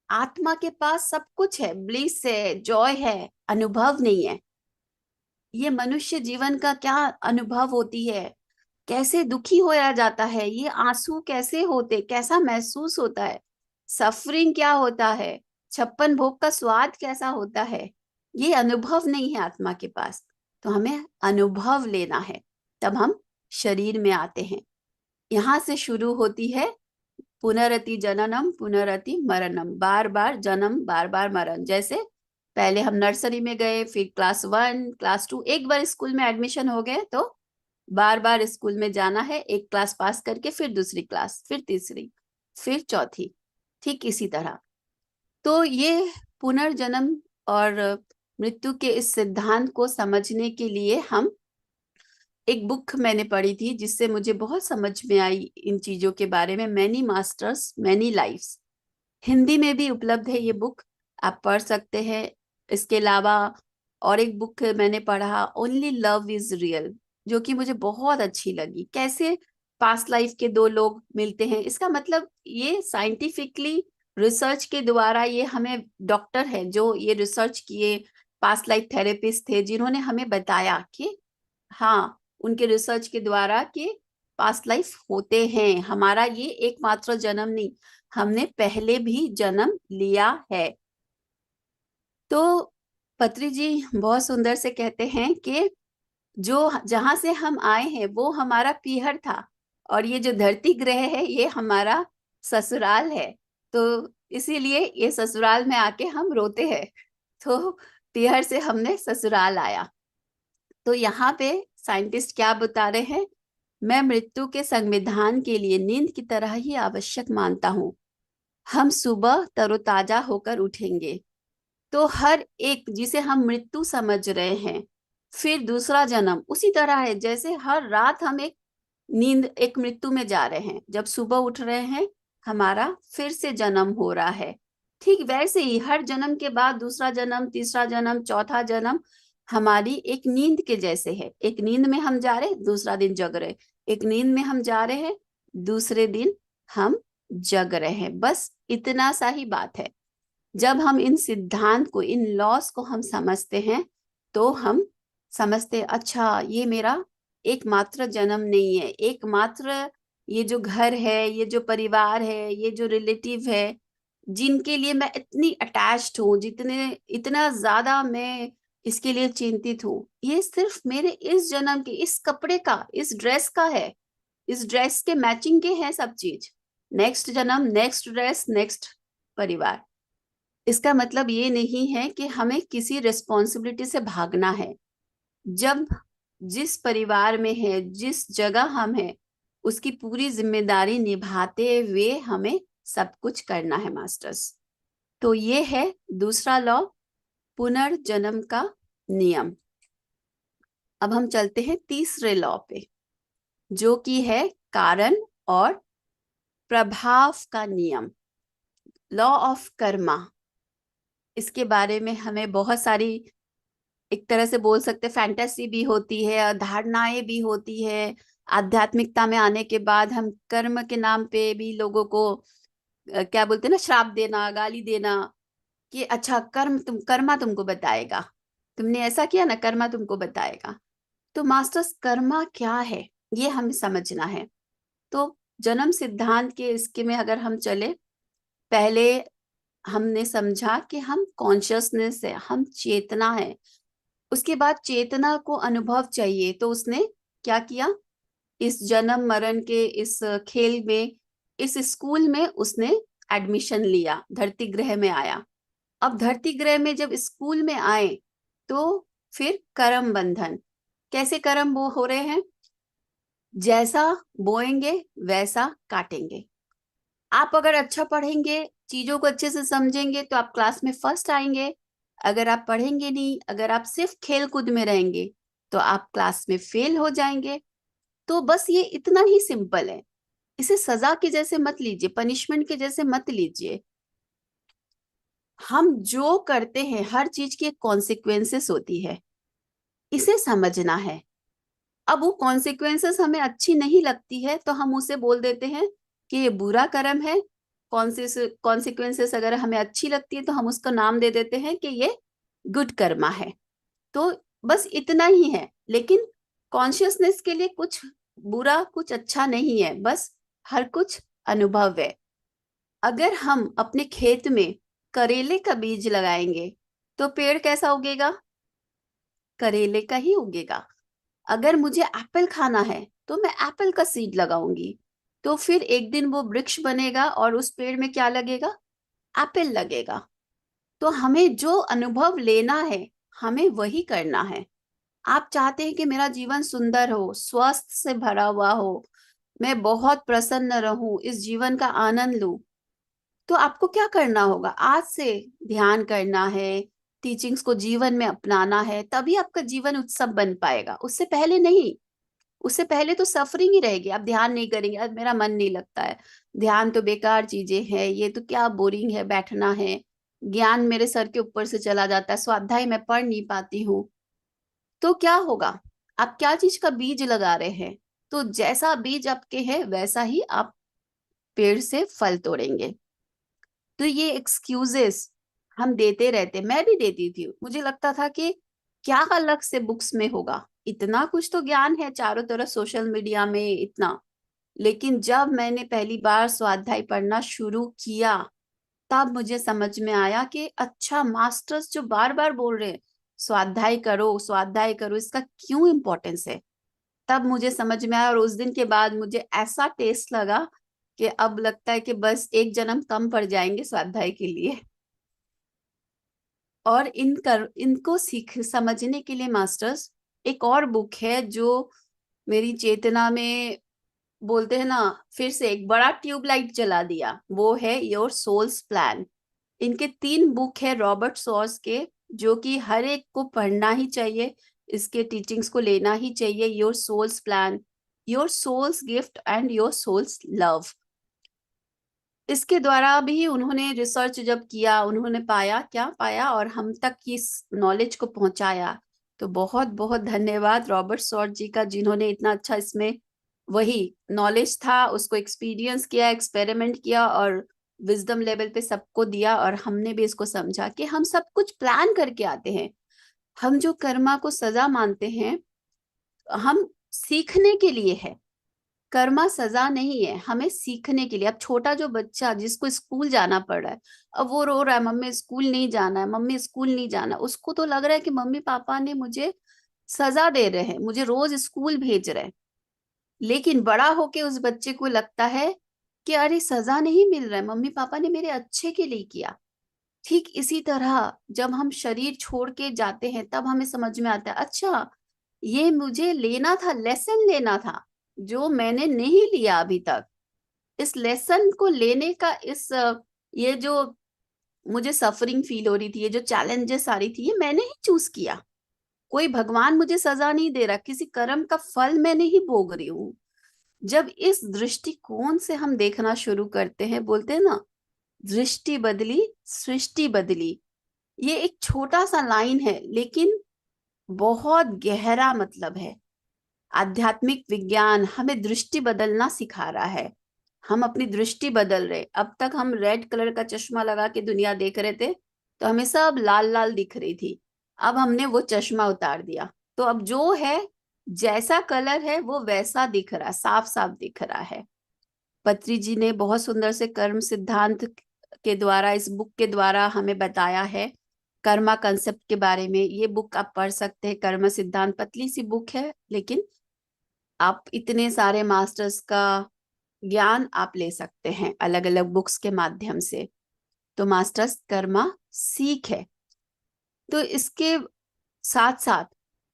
Speaker 1: आत्मा के पास सब कुछ है, ब्लिस है, जॉय है, अनुभव नहीं है। ये मनुष्य जीवन का क्या अनुभव होती है, कैसे दुखी होया जाता है, ये आंसू कैसे होते, कैसा महसूस होता है, सफरिंग क्या होता है, 56 भोग का स्वाद कैसा होता है, ये अनुभव नहीं है आत्मा के पास। तो हमें अनुभव लेना है, तब हम शरीर में आते हैं। यहाँ से शुरू होती है पुनरति जननम पुनरति मरणम, बार बार जन्म बार बार मरण। जैसे पहले हम नर्सरी में गए, फिर क्लास 1 क्लास 2, एक बार स्कूल में एडमिशन हो गए तो बार बार स्कूल में जाना है, एक क्लास पास करके फिर दूसरी क्लास, फिर तीसरी, फिर चौथी, ठीक इसी तरह। तो ये पुनर्जन्म और मृत्यु के इस सिद्धांत को समझने के लिए हम, एक बुक मैंने पढ़ी थी जिससे मुझे बहुत समझ में आई इन चीजों के बारे में, many masters many lives. Hindi में भी उपलब्ध है ये बुक, आप पढ़ सकते हैं। इसके अलावा और एक बुक मैंने पढ़ा, ओनली लव इज रियल, जो कि मुझे बहुत अच्छी लगी। कैसे पास्ट लाइफ के दो लोग मिलते हैं, इसका मतलब ये साइंटिफिकली रिसर्च के द्वारा, ये हमें डॉक्टर है जो ये रिसर्च किए, पास्ट लाइफ थेरेपिस्ट थे जिन्होंने हमें बताया कि हाँ, उनके रिसर्च के द्वारा कि पास्ट लाइफ होते हैं, हमारा ये एकमात्र जन्म नहीं, हमने पहले भी जन्म लिया है। तो पत्री जी बहुत सुंदर से कहते हैं कि जो जहां से हम आए हैं वो हमारा पीहर था, और ये जो धरती ग्रह है ये हमारा ससुराल है। तो इसीलिए ये ससुराल में आके हम रोते हैं। तो पीहर से हमने ससुराल आया। तो यहाँ पे साइंटिस्ट क्या बता रहे हैं? मैं मृत्यु के संविधान के लिए नींद की तरह ही आवश्यक मानता हूँ। हम सुबह तरोताजा होकर उठेंगे, तो हर एक जिसे हम मृत्यु समझ रहे हैं, फिर दूसरा जन्म उसी तरह है जैसे हर रात हम एक नींद, एक मृत्यु में जा रहे हैं, जब सुबह उठ रहे हैं हमारा फिर से जन्म हो रहा है। ठीक वैसे ही हर जन्म के बाद दूसरा जन्म, तीसरा जन्म, चौथा जन्म हमारी एक नींद के जैसे है। एक नींद में हम जा रहे, दूसरा दिन जग रहे, एक नींद में हम जा रहे हैं, दूसरे दिन हम जग रहे हैं, बस इतना सा ही बात है। जब हम इन सिद्धांत को, इन लॉस को हम समझते हैं, तो हम समझते हैं, अच्छा ये मेरा एकमात्र जन्म नहीं है, एकमात्र ये जो घर है, ये जो परिवार है, ये जो रिलेटिव है, जिनके लिए मैं इतनी अटैच्ड हूँ, जितने इतना ज्यादा मैं इसके लिए चिंतित हूँ, ये सिर्फ मेरे इस जन्म के, इस कपड़े का, इस ड्रेस का है, इस ड्रेस के मैचिंग के हैं सब चीज। नेक्स्ट जन्म, नेक्स्ट ड्रेस, नेक्स्ट परिवार। इसका मतलब ये नहीं है कि हमें किसी रिस्पॉन्सिबिलिटी से भागना है। जब जिस परिवार में है, जिस जगह हम हैं, उसकी पूरी जिम्मेदारी निभाते हुए हमें सब कुछ करना है मास्टर्स। तो ये है दूसरा लॉ, पुनर्जन्म का नियम। अब हम चलते हैं तीसरे लॉ पे, जो कि है कारण और प्रभाव का नियम, लॉ ऑफ कर्मा। इसके बारे में हमें बहुत सारी, एक तरह से बोल सकते फैंटेसी भी होती है, धारणाएं भी होती है। आध्यात्मिकता में आने के बाद हम कर्म के नाम पे भी लोगों को क्या बोलते हैं ना, श्राप देना, गाली देना, कि अच्छा कर्मा तुमको बताएगा, तुमने ऐसा किया ना, कर्मा तुमको बताएगा। तो मास्टर्स कर्मा क्या है, ये हमें समझना है। तो जन्म सिद्धांत के इसके में अगर हम चले, पहले हमने समझा कि हम कॉन्शियसनेस है, हम चेतना है। उसके बाद चेतना को अनुभव चाहिए, तो उसने क्या किया? इस जन्म मरण के इस खेल में, इस स्कूल में उसने एडमिशन लिया, धरती ग्रह में आया। अब धरती ग्रह में जब स्कूल में आए तो फिर कर्म बंधन, कैसे कर्म वो हो रहे हैं, जैसा बोएंगे वैसा काटेंगे। आप अगर अच्छा पढ़ेंगे, चीजों को अच्छे से समझेंगे तो आप क्लास में फर्स्ट आएंगे। अगर आप पढ़ेंगे नहीं, अगर आप सिर्फ खेल कूद में रहेंगे तो आप क्लास में फेल हो जाएंगे। तो बस ये इतना ही सिंपल है। इसे सजा के जैसे मत लीजिए, पनिशमेंट के जैसे मत लीजिए। हम जो करते हैं हर चीज की एक कॉन्सिक्वेंसेस होती है, इसे समझना है। अब वो कॉन्सिक्वेंसेस हमें अच्छी नहीं लगती है तो हम उसे बोल देते हैं कि ये बुरा कर्म है। कॉन्सिक्वेंसेस अगर हमें अच्छी लगती है तो हम उसका नाम दे देते हैं कि ये गुड कर्मा है। तो बस इतना ही है। लेकिन कॉन्शियसनेस के लिए कुछ बुरा कुछ अच्छा नहीं है, बस हर कुछ अनुभव है। अगर हम अपने खेत में करेले का बीज लगाएंगे तो पेड़ कैसा उगेगा, करेले का ही उगेगा। अगर मुझे एप्पल खाना है तो मैं एप्पल का सीड लगाऊंगी, तो फिर एक दिन वो वृक्ष बनेगा और उस पेड़ में क्या लगेगा, एप्पल लगेगा। तो हमें जो अनुभव लेना है हमें वही करना है। आप चाहते हैं कि मेरा जीवन सुंदर हो, स्वस्थ से भरा हुआ हो, मैं बहुत प्रसन्न रहूं, इस जीवन का आनंद लूं, तो आपको क्या करना होगा, आज से ध्यान करना है, टीचिंग्स को जीवन में अपनाना है, तभी आपका जीवन उत्सव बन पाएगा। उससे पहले नहीं। उससे पहले तो सफरिंग ही रहेगी। आप ध्यान नहीं करेंगे, आज मेरा मन नहीं लगता है, ध्यान तो बेकार चीजें हैं, ये तो क्या बोरिंग है बैठना है, ज्ञान मेरे सर के ऊपर से चला जाता है, स्वाध्याय मैं पढ़ नहीं पाती हूँ। तो क्या होगा, आप क्या चीज का बीज लगा रहे हैं। तो जैसा बीज आपके है वैसा ही आप पेड़ से फल तोड़ेंगे। तो ये एक्सक्यूजेस हम देते रहते, मैं भी देती थी। मुझे लगता था कि क्या अलग से बुक्स में होगा, इतना कुछ तो ज्ञान है चारों तरफ सोशल मीडिया में इतना। लेकिन जब मैंने पहली बार स्वाध्याय पढ़ना शुरू किया तब मुझे समझ में आया कि अच्छा, मास्टर्स जो बार बार बोल रहे हैं स्वाध्याय करो स्वाध्याय करो, इसका क्यों इम्पोर्टेंस है। तब मुझे समझ में आया और उस दिन के बाद मुझे ऐसा टेस्ट लगा कि अब लगता है कि बस एक जन्म कम पड़ जाएंगे स्वाध्याय के लिए। और इनको सीख समझने के लिए मास्टर्स एक और बुक है जो मेरी चेतना में, बोलते हैं ना, फिर से एक बड़ा ट्यूबलाइट जला दिया, वो है योर सोल्स प्लान। इनके 3 बुक है रॉबर्ट सॉस के, जो कि हर एक को पढ़ना ही चाहिए, इसके टीचिंग्स को लेना ही चाहिए। Your soul's plan, your soul's gift and your soul's love. इसके द्वारा भी उन्होंने रिसर्च जब किया, उन्होंने पाया, क्या पाया और हम तक इस नॉलेज को पहुंचाया। तो बहुत बहुत धन्यवाद रॉबर्ट सॉर्ट जी का, जिन्होंने इतना अच्छा इसमें वही नॉलेज था उसको एक्सपीरियंस किया, एक्सपेरिमेंट किया और विजडम लेवल पे सबको दिया। और हमने भी इसको समझा कि हम सब कुछ प्लान करके आते हैं। हम जो कर्मा को सजा मानते हैं, हम सीखने के लिए है। कर्मा सजा नहीं है, हमें सीखने के लिए। अब छोटा जो बच्चा जिसको स्कूल जाना पड़ रहा है, अब वो रो रहा है मम्मी स्कूल नहीं जाना है, मम्मी स्कूल नहीं जाना, उसको तो लग रहा है कि मम्मी पापा ने मुझे सजा दे रहे हैं, मुझे रोज स्कूल भेज रहे हैं। लेकिन बड़ा होके उस बच्चे को लगता है कि अरे सजा नहीं मिल रहा है, मम्मी पापा ने मेरे अच्छे के लिए किया। ठीक इसी तरह जब हम शरीर छोड़ के जाते हैं तब हमें समझ में आता है, अच्छा ये मुझे लेना था, लेसन लेना था जो मैंने नहीं लिया अभी तक। इस लेसन को लेने का ये जो मुझे सफरिंग फील हो रही थी, ये जो चैलेंजेस आ रही थी, ये मैंने ही चूज किया। कोई भगवान मुझे सजा नहीं दे रहा, किसी कर्म का फल मैं नहीं भोग रही हूँ। जब इस दृष्टिकोण से हम देखना शुरू करते हैं, बोलते हैं ना, दृष्टि बदली सृष्टि बदली। ये एक छोटा सा लाइन है लेकिन बहुत गहरा मतलब है। आध्यात्मिक विज्ञान हमें दृष्टि बदलना सिखा रहा है। हम अपनी दृष्टि बदल रहे। अब तक हम रेड कलर का चश्मा लगा के दुनिया देख रहे थे तो हमें सब लाल लाल दिख रही थी। अब हमने वो चश्मा उतार दिया, तो अब जो है, जैसा कलर है वो वैसा दिख रहा, साफ साफ दिख रहा है। पत्री जी ने बहुत सुंदर से कर्म सिद्धांत के द्वारा, इस बुक के द्वारा हमें बताया है कर्मा कंसेप्ट के बारे में। ये बुक आप पढ़ सकते हैं, कर्म सिद्धांत, पतली सी बुक है लेकिन आप इतने सारे मास्टर्स का ज्ञान आप ले सकते हैं अलग अलग बुक्स के माध्यम से। तो मास्टर्स कर्मा सीख है। तो इसके साथ साथ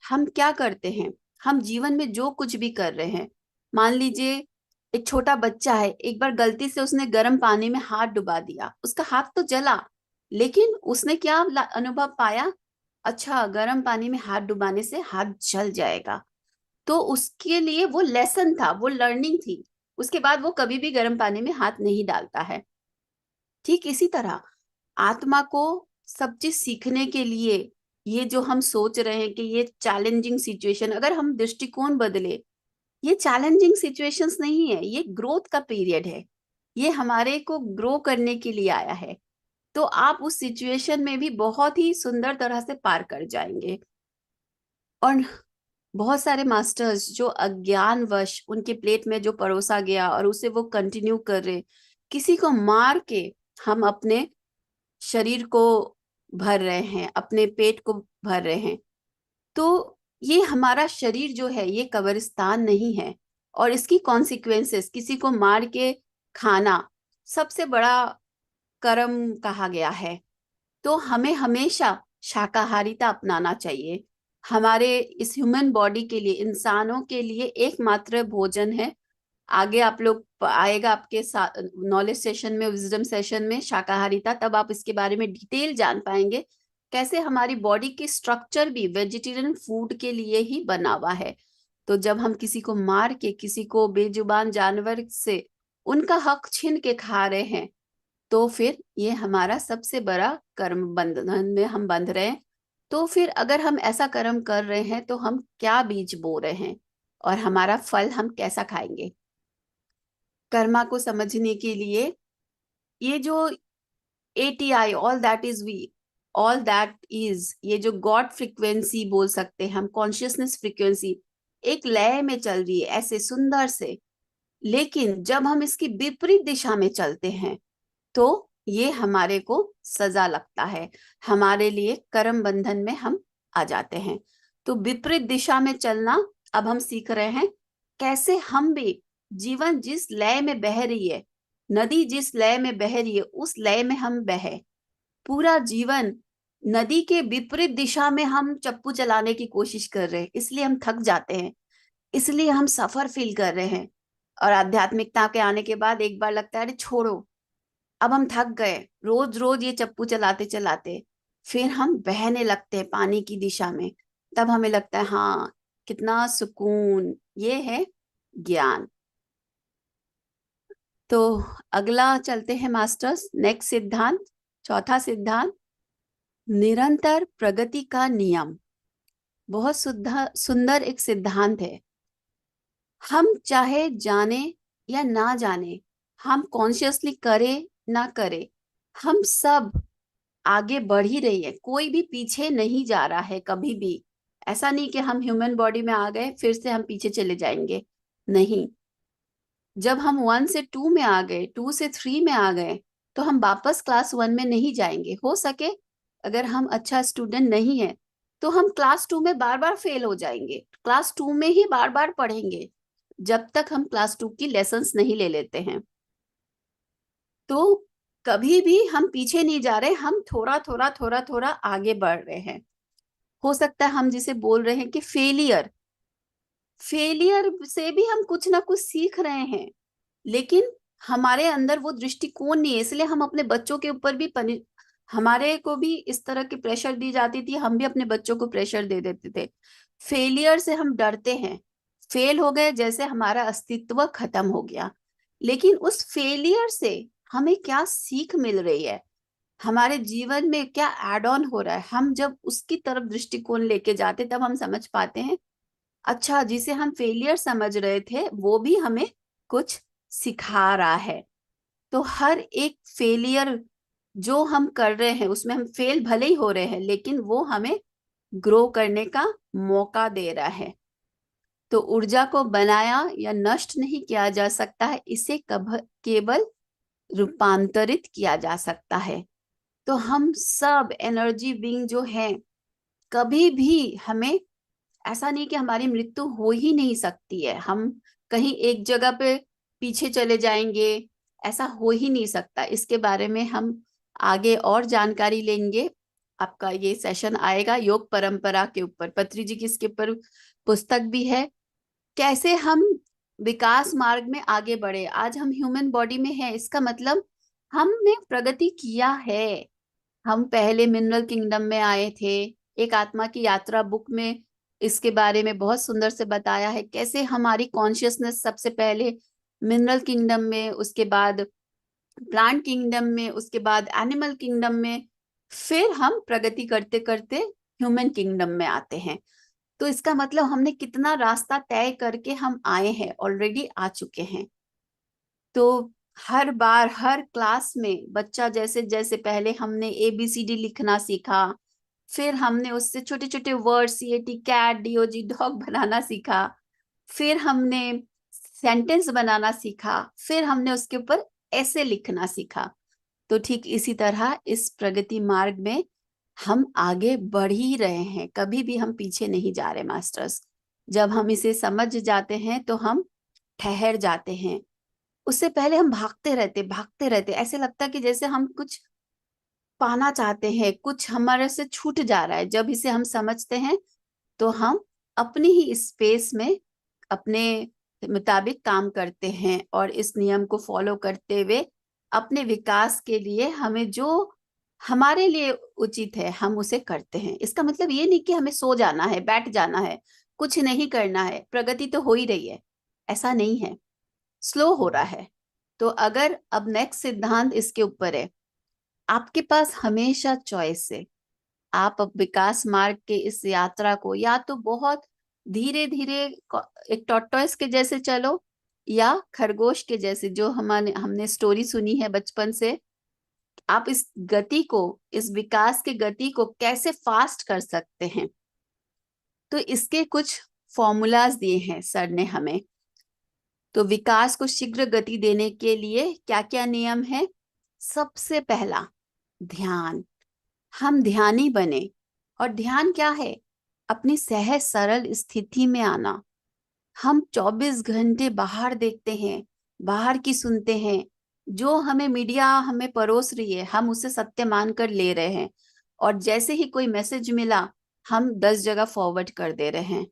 Speaker 1: हम क्या करते हैं, हम जीवन में जो कुछ भी कर रहे हैं, मान लीजिए एक छोटा बच्चा है, एक बार गलती से उसने गर्म पानी में हाथ डुबा दिया, उसका हाथ तो जला, लेकिन उसने क्या अनुभव पाया, अच्छा गर्म पानी में हाथ डुबाने से हाथ जल जाएगा। तो उसके लिए वो लेसन था, वो लर्निंग थी। उसके बाद वो कभी भी गर्म पानी में हाथ नहीं डालता है। ठीक इसी तरह आत्मा को सब चीज सीखने के लिए, ये जो हम सोच रहे हैं कि ये चैलेंजिंग सिचुएशन, अगर हम दृष्टिकोण बदले, ये चैलेंजिंग सिचुएशंस नहीं है, ये ग्रोथ का पीरियड है, ये हमारे को ग्रो करने के लिए आया है। तो आप उस सिचुएशन में भी बहुत ही सुंदर तरह से पार कर जाएंगे। और बहुत सारे मास्टर्स जो अज्ञानवश उनके प्लेट में जो परोसा गया और उसे वो कंटिन्यू कर रहे, किसी को मार के हम अपने शरीर को भर रहे हैं, अपने पेट को भर रहे हैं। तो ये हमारा शरीर जो है ये कब्रिस्तान नहीं है। और इसकी कॉन्सिक्वेंसेस, किसी को मार के खाना सबसे बड़ा कर्म कहा गया है। तो हमें हमेशा शाकाहारिता अपनाना चाहिए। हमारे इस ह्यूमन बॉडी के लिए, इंसानों के लिए एकमात्र भोजन है। आगे आप लोग आएगा आपके साथ नॉलेज सेशन में, विजडम सेशन में, शाकाहारिता, तब आप इसके बारे में डिटेल जान पाएंगे कैसे हमारी बॉडी की स्ट्रक्चर भी वेजिटेरियन फूड के लिए ही बना हुआ है। तो जब हम किसी को मार के, किसी को बेजुबान जानवर से उनका हक छीन के खा रहे हैं, तो फिर ये हमारा सबसे बड़ा कर्म बंधन में हम बंध रहे हैं। तो फिर अगर हम ऐसा कर्म कर रहे हैं तो हम क्या बीज बो रहे हैं और हमारा फल हम कैसा खाएंगे। कर्मा को समझने के लिए ये जो ATI, all that is we, all that is, ये जो गॉड फ्रीक्वेंसी बोल सकते हैं हम, कॉन्शियसनेस फ्रीक्वेंसी एक लय में चल रही है ऐसे सुंदर से। लेकिन जब हम इसकी विपरीत दिशा में चलते हैं तो ये हमारे को सजा लगता है, हमारे लिए कर्म बंधन में हम आ जाते हैं। तो विपरीत दिशा में चलना अब हम सीख रहे हैं, कैसे हम भी जीवन जिस लय में बह रही है, नदी जिस लय में बह रही है उस लय में हम बहे। पूरा जीवन नदी के विपरीत दिशा में हम चप्पू चलाने की कोशिश कर रहे हैं, इसलिए हम थक जाते हैं, इसलिए हम सफर फील कर रहे हैं। और आध्यात्मिकता के आने के बाद एक बार लगता है अरे छोड़ो, अब हम थक गए रोज रोज ये चप्पू चलाते चलाते। फिर हम बहने लगते हैं पानी की दिशा में, तब हमें लगता है हाँ कितना सुकून, ये है ज्ञान। तो अगला चलते हैं मास्टर्स, नेक्स्ट सिद्धांत, चौथा सिद्धांत, निरंतर प्रगति का नियम। बहुत सुंदर एक सिद्धांत है। हम चाहे जाने या ना जाने, हम कॉन्शियसली करें ना करें, हम सब आगे बढ़ ही रही है, कोई भी पीछे नहीं जा रहा है कभी भी। ऐसा नहीं कि हम ह्यूमन बॉडी में आ गए फिर से हम पीछे चले जाएंगे, नहीं। जब हम 1 से 2 में आ गए, 2 से 3 में आ गए, तो हम वापस क्लास 1 में नहीं जाएंगे। हो सके अगर हम अच्छा स्टूडेंट नहीं है तो हम क्लास 2 में बार बार फेल हो जाएंगे, क्लास 2 में ही बार बार पढ़ेंगे, जब तक हम क्लास 2 की लेसन्स नहीं ले लेते हैं। तो कभी भी हम पीछे नहीं जा रहे, हम थोड़ा थोड़ा थोड़ा थोड़ा आगे बढ़ रहे हैं। हो सकता है हम जिसे बोल रहे हैं कि फेलियर, फेलियर से भी हम कुछ ना कुछ सीख रहे हैं, लेकिन हमारे अंदर वो दृष्टिकोण नहीं है, इसलिए हम अपने बच्चों के ऊपर भी हमारे को भी इस तरह की प्रेशर दी जाती थी, हम भी अपने बच्चों को प्रेशर दे देते थे। फेलियर से हम डरते हैं, फेल हो गए जैसे हमारा अस्तित्व खत्म हो गया। लेकिन उस फेलियर से हमें क्या सीख मिल रही है, हमारे जीवन में क्या एड ऑन हो रहा है, हम जब उसकी तरफ दृष्टिकोण लेके जाते तब हम समझ पाते हैं, अच्छा जिसे हम फेलियर समझ रहे थे वो भी हमें कुछ सिखा रहा है। तो हर एक फेलियर जो हम कर रहे हैं उसमें हम फेल भले ही हो रहे हैं, लेकिन वो हमें ग्रो करने का मौका दे रहा है। तो ऊर्जा को बनाया या नष्ट नहीं किया जा सकता है, इसे केवल रूपांतरित किया जा सकता है। तो हम सब एनर्जी विंग जो है, कभी भी हमें ऐसा नहीं कि हमारी मृत्यु हो ही नहीं सकती है, हम कहीं एक जगह पे पीछे चले जाएंगे, ऐसा हो ही नहीं सकता। इसके बारे में हम आगे और जानकारी लेंगे। आपका ये सेशन आएगा योग परंपरा के ऊपर, पत्री जी की इसके ऊपर पुस्तक भी है, कैसे हम विकास मार्ग में आगे बढ़े। आज हम ह्यूमन बॉडी में है, इसका मतलब हमने प्रगति किया है। हम पहले मिनरल किंगडम में आए थे। एक आत्मा की यात्रा बुक में इसके बारे में बहुत सुंदर से बताया है, कैसे हमारी कॉन्शियसनेस सबसे पहले मिनरल किंगडम में, उसके बाद प्लांट किंगडम में, उसके बाद एनिमल किंगडम में, फिर हम प्रगति करते करते ह्यूमन किंगडम में आते हैं। तो इसका मतलब हमने कितना रास्ता तय करके हम आए हैं, ऑलरेडी आ चुके हैं। तो हर बार हर क्लास में बच्चा जैसे जैसे पहले हमने ABCD लिखना सीखा, फिर हमने उससे छोटे छोटे word CAT cat DOG dog बनाना सीखा, फिर हमने सेंटेंस बनाना सीखा, फिर हमने उसके ऊपर ऐसे लिखना सीखा। तो ठीक इसी तरह इस प्रगति मार्ग में हम आगे बढ़ ही रहे हैं, कभी भी हम पीछे नहीं जा रहे मास्टर्स। जब हम इसे समझ जाते हैं तो हम ठहर जाते हैं। उससे पहले हम भागते रहते, ऐसे लगता है कि जैसे हम कुछ पाना चाहते हैं, कुछ हमारे से छूट जा रहा है। जब इसे हम समझते हैं तो हम अपनी ही स्पेस में अपने मुताबिक काम करते हैं, और इस नियम को फॉलो करते हुए अपने विकास के लिए हमें जो हमारे लिए उचित है हम उसे करते हैं। इसका मतलब ये नहीं कि हमें सो जाना है, बैठ जाना है, कुछ नहीं करना है, प्रगति तो हो ही रही है, ऐसा नहीं है, स्लो हो रहा है। तो अगर अब नेक्स्ट सिद्धांत इसके ऊपर है, आपके पास हमेशा चॉइस है। आप अब विकास मार्ग के इस यात्रा को या तो बहुत धीरे धीरे एक टॉर्टोइस के जैसे चलो, या खरगोश के जैसे, जो हमने स्टोरी सुनी है बचपन से। आप इस गति को, इस विकास के गति को कैसे फास्ट कर सकते हैं, तो इसके कुछ फॉर्मूलाज दिए हैं सर ने हमें। तो विकास को शीघ्र गति देने के लिए क्या क्या नियम है? सबसे पहला, ध्यान। हम ध्यानी बने। और ध्यान क्या है? अपनी सहज सरल स्थिति में आना। हम 24 घंटे बाहर देखते हैं, बाहर की सुनते हैं, जो हमें मीडिया हमें परोस रही है हम उसे सत्य मानकर ले रहे हैं, और जैसे ही कोई मैसेज मिला हम 10 जगह फॉरवर्ड कर दे रहे हैं।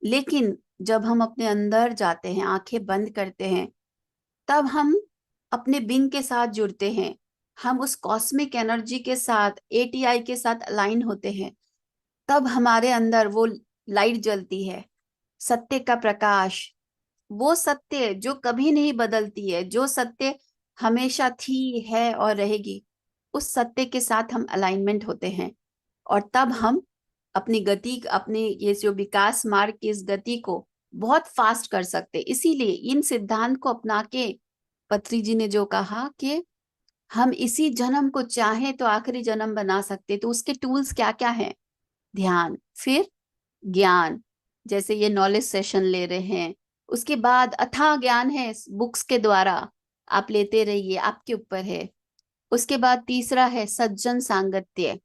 Speaker 1: लेकिन जब हम अपने अंदर जाते हैं, आंखें बंद करते हैं, तब हम अपने बिंग के साथ जुड़ते हैं, हम उस कॉस्मिक एनर्जी के साथ, ATI के साथ अलाइन होते हैं। तब हमारे अंदर वो लाइट जलती है, सत्य का प्रकाश। वो सत्य जो कभी नहीं बदलती है, जो सत्य हमेशा थी, है और रहेगी, उस सत्य के साथ हम अलाइनमेंट होते हैं। और तब हम अपनी गति, अपने ये जो विकास मार्ग की इस गति को बहुत फास्ट कर सकते। इसीलिए इन सिद्धांत को अपना के पत्री जी ने जो कहा कि हम इसी जन्म को चाहे तो आखिरी जन्म बना सकते, तो उसके टूल्स क्या क्या हैं? ध्यान, फिर ज्ञान, जैसे ये नॉलेज सेशन ले रहे हैं, उसके बाद अथाह ज्ञान है बुक्स के द्वारा, आप लेते रहिए, आपके ऊपर है। उसके बाद तीसरा है सज्जन सांगत्य।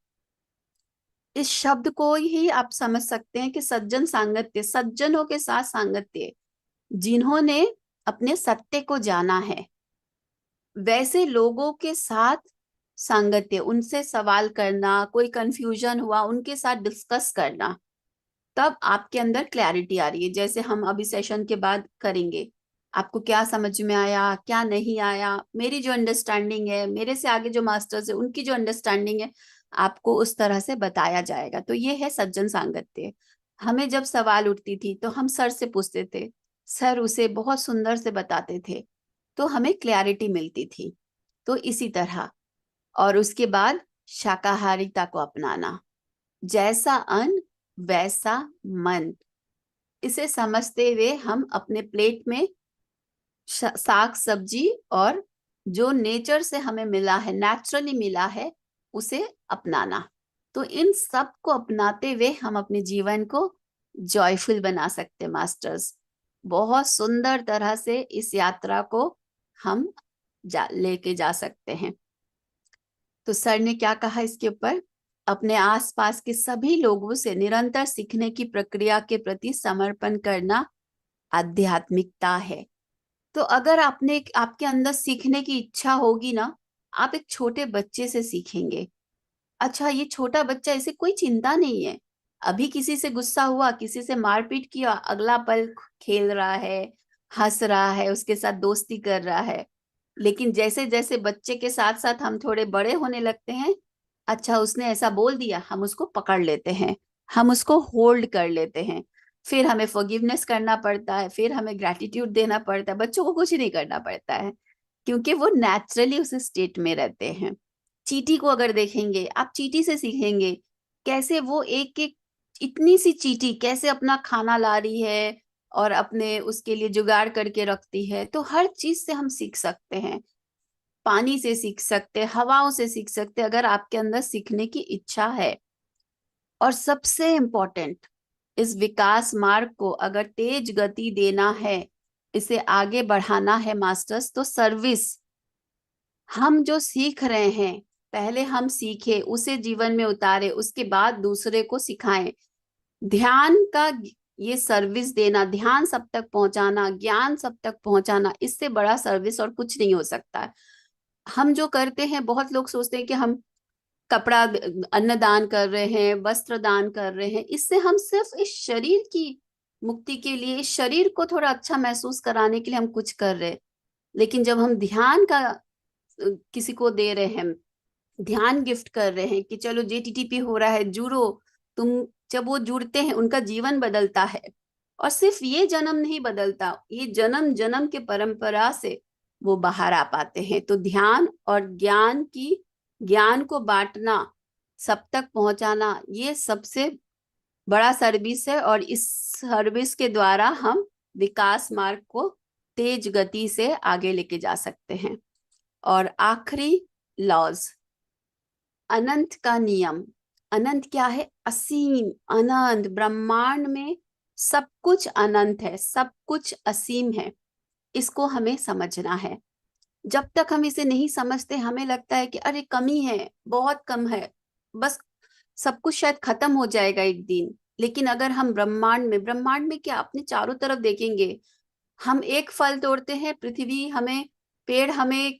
Speaker 1: इस शब्द को ही आप समझ सकते हैं कि सज्जन सांगत्य, सज्जनों के साथ सांगत्य, जिन्होंने अपने सत्य को जाना है, वैसे लोगों के साथ सांगत्य, उनसे सवाल करना, कोई कंफ्यूजन हुआ उनके साथ डिस्कस करना, तब आपके अंदर क्लैरिटी आ रही है। जैसे हम अभी सेशन के बाद करेंगे, आपको क्या समझ में आया, क्या नहीं आया, मेरी जो अंडरस्टैंडिंग है, मेरे से आगे जो मास्टर्स है उनकी जो अंडरस्टैंडिंग है, आपको उस तरह से बताया जाएगा। तो ये है सज्जन सांगत्य। हमें जब सवाल उठती थी तो हम सर से पूछते थे, सर उसे बहुत सुंदर से बताते थे, तो हमें क्लैरिटी मिलती थी। तो इसी तरह, और उसके बाद शाकाहारिता को अपनाना, जैसा अन्न वैसा मन, इसे समझते हुए हम अपने प्लेट में साग सब्जी और जो नेचर से हमें मिला है, नेचुरली मिला है, उसे अपनाना। तो इन सब को अपनाते हुए हम अपने जीवन को जॉयफुल बना सकते मास्टर्स। बहुत सुंदर तरह से इस यात्रा को हम लेके जा सकते हैं। तो सर ने क्या कहा इसके ऊपर? अपने आसपास के सभी लोगों से निरंतर सीखने की प्रक्रिया के प्रति समर्पण करना आध्यात्मिकता है। तो अगर आपके अंदर सीखने की इच्छा होगी ना, आप एक छोटे बच्चे से सीखेंगे। अच्छा, ये छोटा बच्चा, इसे कोई चिंता नहीं है। अभी किसी से गुस्सा हुआ, किसी से मारपीट किया, अगला पल खेल रहा है, हंस रहा है, उसके साथ दोस्ती कर रहा है। लेकिन जैसे जैसे बच्चे के साथ साथ हम थोड़े बड़े होने लगते हैं, अच्छा उसने ऐसा बोल दिया, हम उसको पकड़ लेते हैं, हम उसको होल्ड कर लेते हैं। फिर हमें फॉरगिवनेस करना पड़ता है, फिर हमें ग्रैटिट्यूड देना पड़ता है। बच्चों को कुछ नहीं करना पड़ता है, क्योंकि वो नेचुरली उस स्टेट में रहते हैं। चींटी को अगर देखेंगे, आप चींटी से सीखेंगे कैसे वो एक एक इतनी सी चींटी कैसे अपना खाना ला रही है और अपने उसके लिए जुगाड़ करके रखती है। तो हर चीज से हम सीख सकते हैं, पानी से सीख सकते हैं, हवाओं से सीख सकते हैं, अगर आपके अंदर सीखने की इच्छा है। और सबसे इम्पोर्टेंट, इस विकास मार्ग को अगर तेज गति देना है, इसे आगे बढ़ाना है मास्टर्स, तो सर्विस। हम जो सीख रहे हैं, पहले हम सीखे, उसे जीवन में उतारे, उसके बाद दूसरे को सिखाएं। ध्यान का ये सर्विस देना, ध्यान सब तक पहुंचाना, ज्ञान सब तक पहुंचाना, इससे बड़ा सर्विस और कुछ नहीं हो सकता है। हम जो करते हैं, बहुत लोग सोचते हैं कि हम कपड़ा अन्न दान कर रहे हैं, वस्त्र दान कर रहे हैं, इससे हम सिर्फ इस शरीर की मुक्ति के लिए, इस शरीर को थोड़ा अच्छा महसूस कराने के लिए हम कुछ कर रहे हैं। लेकिन जब हम ध्यान का किसी को दे रहे हैं, ध्यान गिफ्ट कर रहे हैं कि चलो जेटीटीपी हो रहा है, जुड़ो तुम, जब वो जुड़ते हैं उनका जीवन बदलता है। और सिर्फ ये जन्म नहीं बदलता, ये जन्म जन्म के परंपरा से वो बाहर आ पाते हैं। तो ध्यान और ज्ञान को बांटना, सब तक पहुंचाना, ये सबसे बड़ा सर्विस है। और इस सर्विस के द्वारा हम विकास मार्ग को तेज गति से आगे लेके जा सकते हैं। और आखिरी, लॉज, अनंत का नियम। अनंत क्या है? असीम, अनंत। ब्रह्मांड में सब कुछ अनंत है, सब कुछ असीम है। इसको हमें समझना है। जब तक हम इसे नहीं समझते, हमें लगता है कि अरे कमी है, बहुत कम है, बस सब कुछ शायद खत्म हो जाएगा एक दिन। लेकिन अगर हम ब्रह्मांड में क्या, अपने चारों तरफ देखेंगे, हम एक फल तोड़ते हैं, पृथ्वी हमें, पेड़ हमें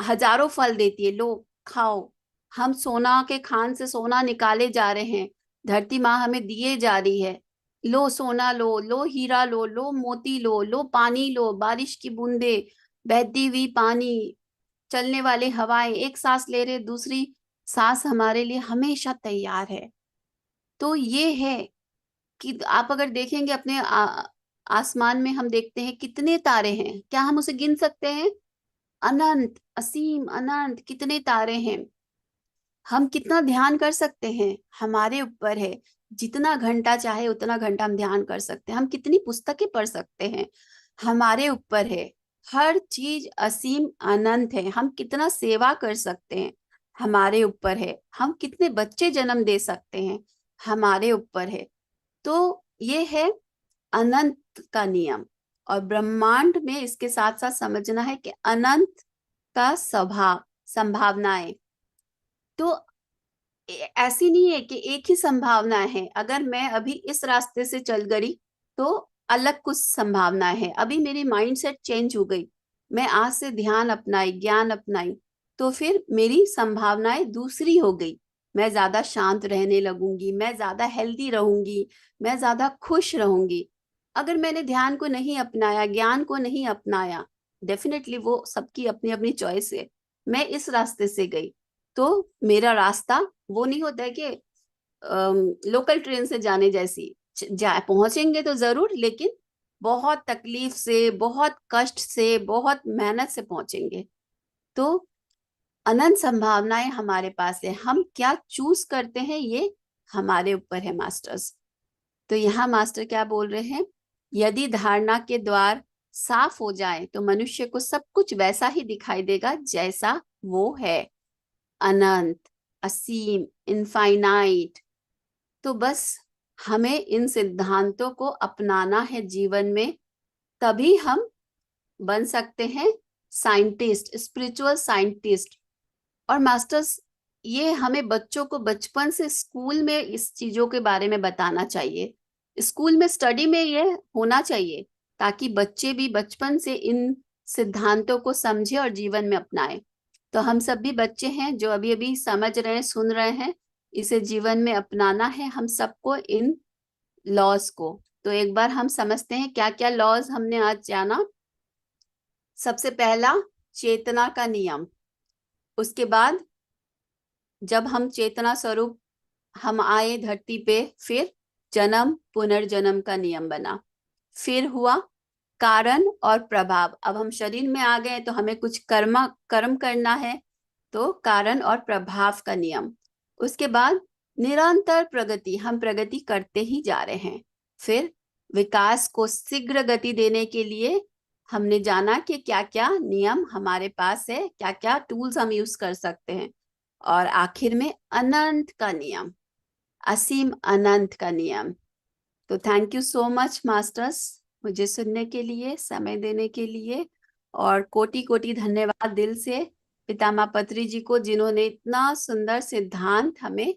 Speaker 1: हजारों फल देती है, लो खाओ। हम सोना के खान से सोना निकाले जा रहे हैं, धरती माँ हमें दिए जा रही है, लो सोना लो, लो हीरा लो, लो मोती लो, लो पानी लो, बारिश की बूंदे, बहती हुई पानी, चलने वाले हवाएं, एक सांस ले रहे, दूसरी सांस हमारे लिए हमेशा तैयार है। तो ये है कि आप अगर देखेंगे अपने आसमान में, हम देखते हैं कितने तारे हैं, क्या हम उसे गिन सकते हैं? अनंत, असीम, अनंत, कितने तारे हैं। हम कितना ध्यान कर सकते हैं, हमारे ऊपर है। जितना घंटा चाहे उतना घंटा हम ध्यान कर सकते हैं। हम कितनी पुस्तकें पढ़ सकते हैं, हमारे ऊपर है। हर चीज असीम, अनंत है। हम कितना सेवा कर सकते हैं, हमारे ऊपर है। हम कितने बच्चे जन्म दे सकते हैं, हमारे ऊपर है। तो ये है अनंत का नियम। और ब्रह्मांड में इसके साथ साथ समझना है कि अनंत का स्वभाव, संभावनाएं। तो ऐसी नहीं है कि एक ही संभावना है। अगर मैं अभी इस रास्ते से चल गई तो अलग कुछ संभावनाएं है। अभी मेरी माइंडसेट चेंज हो गई, मैं आज से ध्यान अपनाई, ज्ञान अपनाई, तो फिर मेरी संभावनाएं दूसरी हो गई। मैं ज्यादा शांत रहने लगूंगी, मैं ज्यादा हेल्दी रहूंगी, मैं ज्यादा खुश रहूंगी। अगर मैंने ध्यान को नहीं अपनाया, ज्ञान को नहीं अपनाया, डेफिनेटली वो सबकी अपनी अपनी चॉइस है। मैं इस रास्ते से गई तो मेरा रास्ता वो नहीं होता है कि लोकल ट्रेन से जाने जैसी। पहुंचेंगे तो जरूर, लेकिन बहुत तकलीफ से, बहुत कष्ट से, बहुत मेहनत से पहुंचेंगे। तो अनंत संभावनाएं हमारे पास है, हम क्या चूज करते हैं ये हमारे ऊपर है मास्टर्स। तो यहाँ मास्टर क्या बोल रहे हैं? यदि धारणा के द्वार साफ हो जाए तो मनुष्य को सब कुछ वैसा ही दिखाई देगा जैसा वो है, अनंत, असीम, इनफाइनाइट। तो बस हमें इन सिद्धांतों को अपनाना है जीवन में, तभी हम बन सकते हैं साइंटिस्ट, स्पिरिचुअल साइंटिस्ट। और मास्टर्स, ये हमें बच्चों को बचपन से स्कूल में इस चीजों के बारे में बताना चाहिए। स्कूल में स्टडी में ये होना चाहिए ताकि बच्चे भी बचपन से इन सिद्धांतों को समझे और जीवन में अपनाए। तो हम सब भी बच्चे हैं जो अभी अभी समझ रहे हैं, सुन रहे हैं, इसे जीवन में अपनाना है हम सबको, इन लॉज को। तो एक बार हम समझते हैं क्या क्या लॉज हमने आज जाना। सबसे पहला, चेतना का नियम। उसके बाद जब हम चेतना स्वरूप हम आए धरती पे, फिर जन्म पुनर्जन्म का नियम बना। फिर हुआ कारण और प्रभाव। अब हम शरीर में आ गए तो हमें कुछ कर्म करना है, तो कारण और प्रभाव का नियम। उसके बाद निरंतर प्रगति, हम प्रगति करते ही जा रहे हैं। फिर विकास को शीघ्र गति देने के लिए हमने जाना कि क्या क्या नियम हमारे पास है, क्या क्या टूल्स हम यूज कर सकते हैं। और आखिर में अनंत का नियम, असीम अनंत का नियम। तो thank you so much masters, मुझे सुनने के लिए, समय देने के लिए। और कोटि कोटि धन्यवाद दिल से पितामह पत्री जी को, जिन्होंने इतना सुंदर सिद्धांत हमें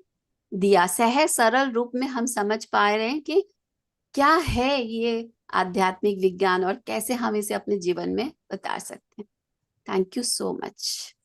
Speaker 1: दिया। सहज सरल रूप में हम समझ पा रहे हैं कि क्या है ये आध्यात्मिक विज्ञान और कैसे हम इसे अपने जीवन में उतार सकते हैं। Thank you so much.